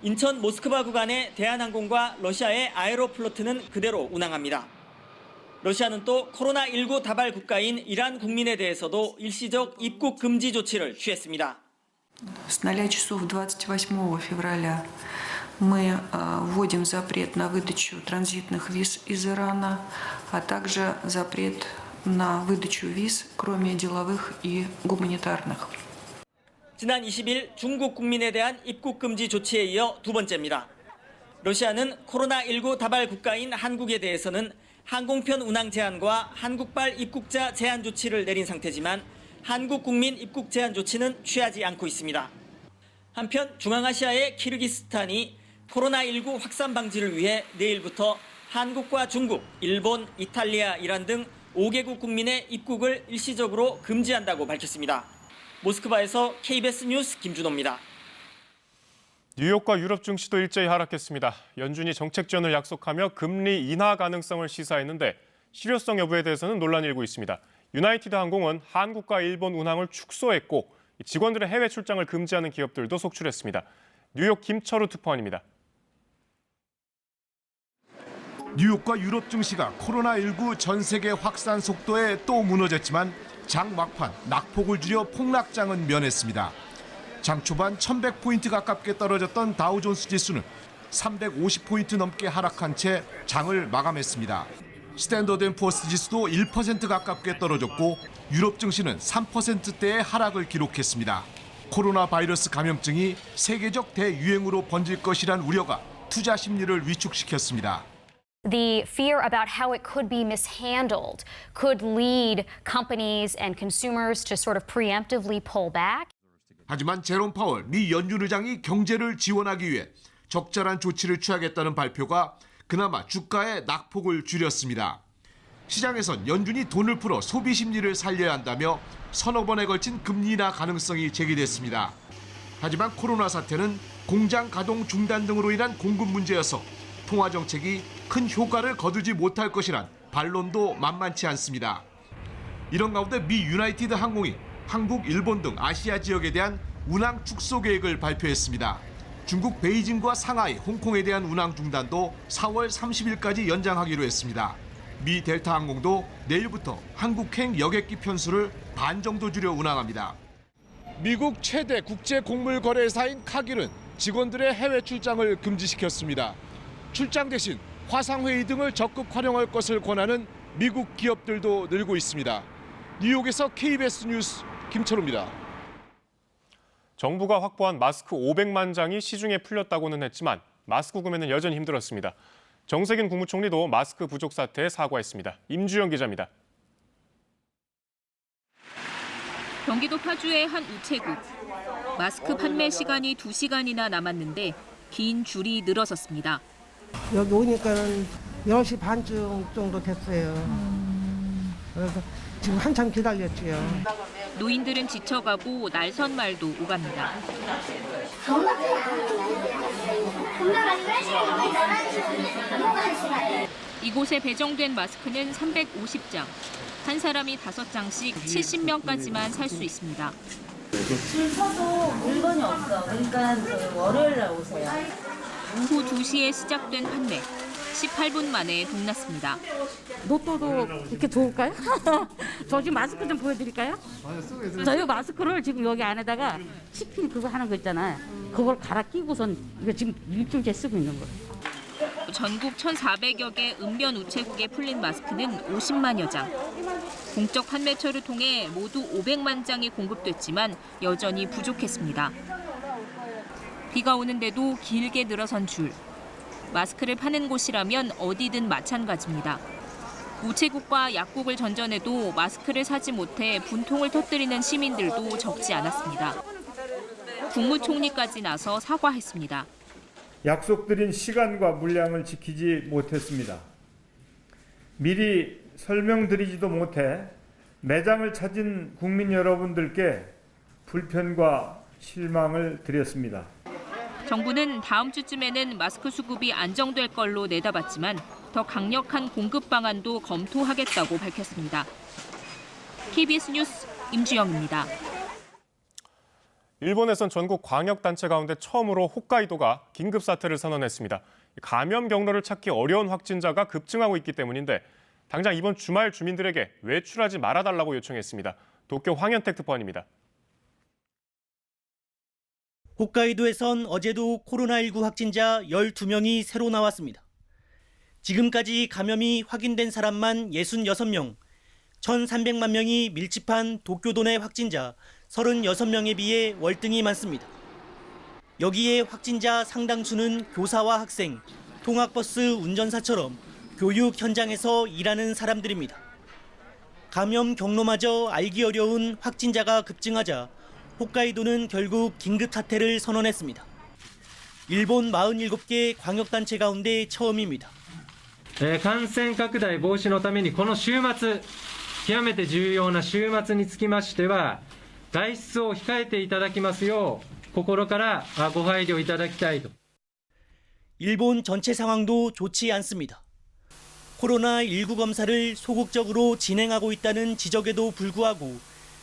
인천 모스크바 구간의 대한항공과 러시아의 아에로플로트는 그대로 운항합니다. 러시아는 또 코로나19 다발 국가인 이란 국민에 대해서도 일시적 입국 금지 조치를 취했습니다. С 0 часов 28 февраля мы вводим запрет на выдачу транзитных виз из Ирана, а также запрет на выдачу виз, кроме деловых и гуманитарных. 지난 20일 중국 국민에 대한 입국 금지 조치에 이어 두 번째입니다. 러시아는 코로나19 다발 국가인 한국에 대해서는 항공편 운항 제한과 한국발 입국자 제한 조치를 내린 상태지만 한국 국민 입국 제한 조치는 취하지 않고 있습니다. 한편 중앙아시아의 키르기스탄이 코로나19 확산 방지를 위해 내일부터 한국과 중국, 일본, 이탈리아, 이란 등 5개국 국민의 입국을 일시적으로 금지한다고 밝혔습니다. 모스크바에서 KBS 뉴스 김준호입니다. 뉴욕과 유럽 증시도 일제히 하락했습니다. 연준이 정책 지원을 약속하며 금리 인하 가능성을 시사했는데 실효성 여부에 대해서는 논란이 일고 있습니다. 유나이티드 항공은 한국과 일본 운항을 축소했고 직원들의 해외 출장을 금지하는 기업들도 속출했습니다. 뉴욕 김철우 특파원입니다. 뉴욕과 유럽 증시가 코로나19 전 세계 확산 속도에 또 무너졌지만 장 막판 낙폭을 줄여 폭락장은 면했습니다. 장 초반 1100포인트 가깝게 떨어졌던 다우존스 지수는 350포인트 넘게 하락한 채 장을 마감했습니다. 스탠더드앤푸어스 지수도 1% 가깝게 떨어졌고 유럽 증시는 3%대의 하락을 기록했습니다. 코로나 바이러스 감염증이 세계적 대유행으로 번질 것이란 우려가 투자 심리를 위축시켰습니다. The fear about how it could be mishandled could lead companies and consumers to sort of preemptively pull back. 하지만 제롬 파월 미 연준 의장이 경제를 지원하기 위해 적절한 조치를 취하겠다는 발표가 그나마 주가의 낙폭을 줄였습니다. 시장에선 연준이 돈을 풀어 소비 심리를 살려야 한다며 서너 번에 걸친 금리 인하 가능성이 제기됐습니다. 하지만 코로나 사태는 공장 가동 중단 등으로 인한 공급 문제여서 통화 정책이 큰 효과를 거두지 못할 것이란 반론도 만만치 않습니다. 이런 가운데 미 유나이티드 항공이 한국, 일본 등 아시아 지역에 대한 운항 축소 계획을 발표했습니다. 중국 베이징과 상하이, 홍콩에 대한 운항 중단도 4월 30일까지 연장하기로 했습니다. 미 델타 항공도 내일부터 한국행 여객기 편수를 반 정도 줄여 운항합니다. 미국 최대 국제 곡물 거래사인 카길은 직원들의 해외 출장을 금지시켰습니다. 출장 대신 화상회의 등을 적극 활용할 것을 권하는 미국 기업들도 늘고 있습니다. 뉴욕에서 KBS 뉴스 김철우입니다. 정부가 확보한 마스크 500만 장이 시중에 풀렸다고는 했지만 마스크 구매는 여전히 힘들었습니다. 정세균 국무총리도 마스크 부족 사태에 사과했습니다. 임주영 기자입니다. 경기도 파주의 한 우체국. 마스크 판매 시간이 2시간이나 남았는데 긴 줄이 늘어섰습니다. 여기 오니까는 10시 반쯤 정도 됐어요. 그래서 지금 한참 기다렸지요. 노인들은 지쳐가고 날선 말도 오갑니다. 이곳에 배정된 마스크는 350장. 한 사람이 5장씩 70명까지만 살 수 있습니다. 줄 서도 물건이 없어. 그러니까 월요일 날 오세요. 오후 2시에 시작된 판매. 18분 만에 동났습니다. 로또도 이렇게 좋을까요? 저 지금 마스크 좀 보여드릴까요? 저희 마스크를 지금 여기 안에다가 치킨 그거 하는 거 있잖아요. 그걸 갈아 끼고선 이거 지금 일주일째 쓰고 있는 거예요. 전국 1,400여 개 읍면 우체국에 풀린 마스크는 50만여 장. 공적 판매처를 통해 모두 500만 장이 공급됐지만 여전히 부족했습니다. 비가 오는데도 길게 늘어선 줄. 마스크를 파는 곳이라면 어디든 마찬가지입니다. 우체국과 약국을 전전해도 마스크를 사지 못해 분통을 터뜨리는 시민들도 적지 않았습니다. 국무총리까지 나서 사과했습니다. 약속드린 시간과 물량을 지키지 못했습니다. 미리 설명드리지도 못해 매장을 찾은 국민 여러분들께 불편과 실망을 드렸습니다. 정부는 다음 주쯤에는 마스크 수급이 안정될 걸로 내다봤지만 더 강력한 공급 방안도 검토하겠다고 밝혔습니다. KBS 뉴스 임주영입니다. 일본에선 전국 광역단체 가운데 처음으로 홋카이도가 긴급사태를 선언했습니다. 감염 경로를 찾기 어려운 확진자가 급증하고 있기 때문인데 당장 이번 주말 주민들에게 외출하지 말아달라고 요청했습니다. 도쿄 황현택 특파원입니다. 홋카이도에선 어제도 코로나19 확진자 12명이 새로 나왔습니다. 지금까지 감염이 확인된 사람만 66명, 1,300만 명이 밀집한 도쿄도 내 확진자 36명에 비해 월등히 많습니다. 여기에 확진자 상당수는 교사와 학생, 통학버스 운전사처럼 교육 현장에서 일하는 사람들입니다. 감염 경로마저 알기 어려운 확진자가 급증하자 홋카이도는 결국 긴급 사태를 선언했습니다. 일본 47개 광역단체 가운데 처음입니다. 感染拡大防止のためにこの週末、極めて重要な週末につきましては、外出を控えていただきますよう心からご配慮いただきたいと。 일본 전체 상황도 좋지 않습니다. 코로나19 검사를 소극적으로 진행하고 있다는 지적에도 불구하고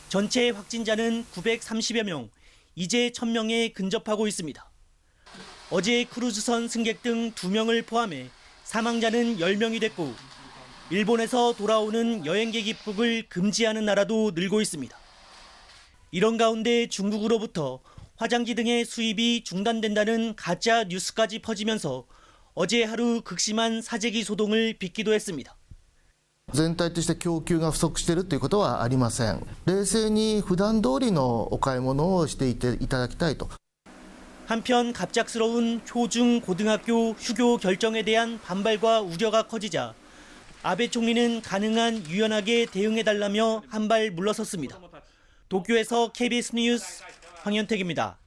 전체 확진자는 930여 명, 이제 1000명에 근접하고 있습니다. 어제 크루즈선 승객 등 2명을 포함해 사망자는 10명이 됐고 일본에서 돌아오는 여행객 입국을 금지하는 나라도 늘고 있습니다. 이런 가운데 중국으로부터 화장지 등의 수입이 중단된다는 가짜 뉴스까지 퍼지면서 어제 하루 극심한 사재기 소동을 빚기도 했습니다. 全体として供給が不足しているということはありません。冷静に普段通りのお買い物をしていただきたいと。 한편 갑작스러운 초중 고등학교 휴교 결정에 대한 반발과 우려가 커지자 아베 총리는 가능한 유연하게 대응해달라며 한발 물러섰습니다. 도쿄에서 KBS 뉴스 황현택입니다.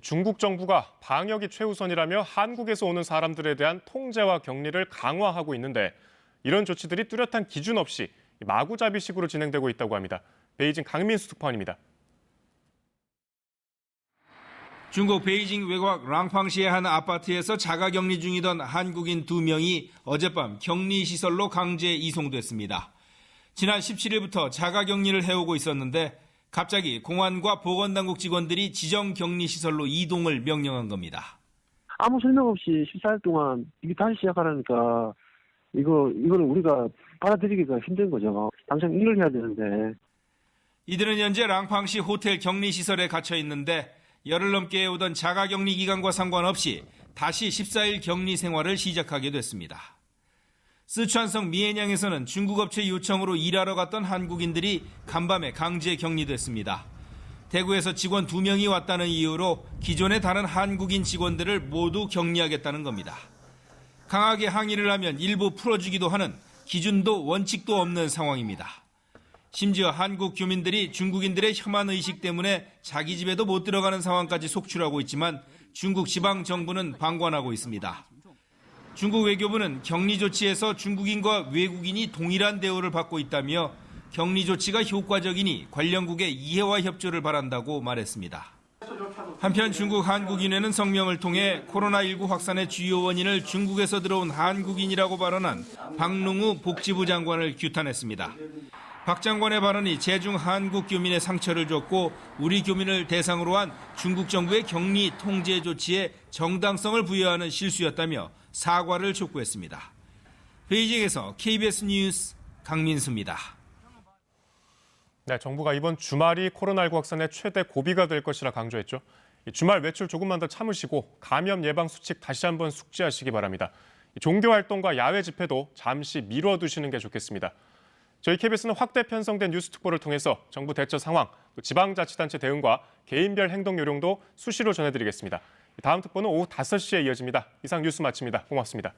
중국 정부가 방역이 최우선이라며 한국에서 오는 사람들에 대한 통제와 격리를 강화하고 있는데 이런 조치들이 뚜렷한 기준 없이 마구잡이식으로 진행되고 있다고 합니다. 베이징 강민수 특파원입니다. 중국 베이징 외곽 랑팡시의 한 아파트에서 자가격리 중이던 한국인 2명이 어젯밤 격리시설로 강제 이송됐습니다. 지난 17일부터 자가격리를 해오고 있었는데 갑자기 공안과 보건당국 직원들이 지정 격리시설로 이동을 명령한 겁니다. 아무 설명 없이 14일 동안 이게 다시 시작하라니까 이거는 우리가 받아들이기가 힘든 거죠. 당장 일을 해야 되는데. 이들은 현재 랑팡시 호텔 격리시설에 갇혀 있는데 열흘 넘게 해오던 자가격리 기간과 상관없이 다시 14일 격리 생활을 시작하게 됐습니다. 스촨성 미엔양에서는 중국 업체 요청으로 일하러 갔던 한국인들이 간밤에 강제 격리됐습니다. 대구에서 직원 2명이 왔다는 이유로 기존의 다른 한국인 직원들을 모두 격리하겠다는 겁니다. 강하게 항의를 하면 일부 풀어주기도 하는 기준도 원칙도 없는 상황입니다. 심지어 한국 교민들이 중국인들의 혐한 의식 때문에 자기 집에도 못 들어가는 상황까지 속출하고 있지만 중국 지방정부는 방관하고 있습니다. 중국 외교부는 격리 조치에서 중국인과 외국인이 동일한 대우를 받고 있다며 격리 조치가 효과적이니 관련국의 이해와 협조를 바란다고 말했습니다. 한편 중국 한국인회는 성명을 통해 코로나19 확산의 주요 원인을 중국에서 들어온 한국인이라고 발언한 박능우 복지부 장관을 규탄했습니다. 박 장관의 발언이 제중 한국 교민의 상처를 줬고 우리 교민을 대상으로 한 중국 정부의 격리 통제 조치에 정당성을 부여하는 실수였다며 사과를 촉구했습니다. 베이징에서 KBS 뉴스 강민수입니다. 네, 정부가 이번 주말이 코로나19 확산의 최대 고비가 될 것이라 강조했죠. 주말 외출 조금만 더 참으시고 감염 예방 수칙 다시 한번 숙지하시기 바랍니다. 종교 활동과 야외 집회도 잠시 미뤄두시는 게 좋겠습니다. 저희 KBS는 확대 편성된 뉴스 특보를 통해서 정부 대처 상황, 지방자치단체 대응과 개인별 행동 요령도 수시로 전해드리겠습니다. 다음 특보는 오후 5시에 이어집니다. 이상 뉴스 마칩니다. 고맙습니다.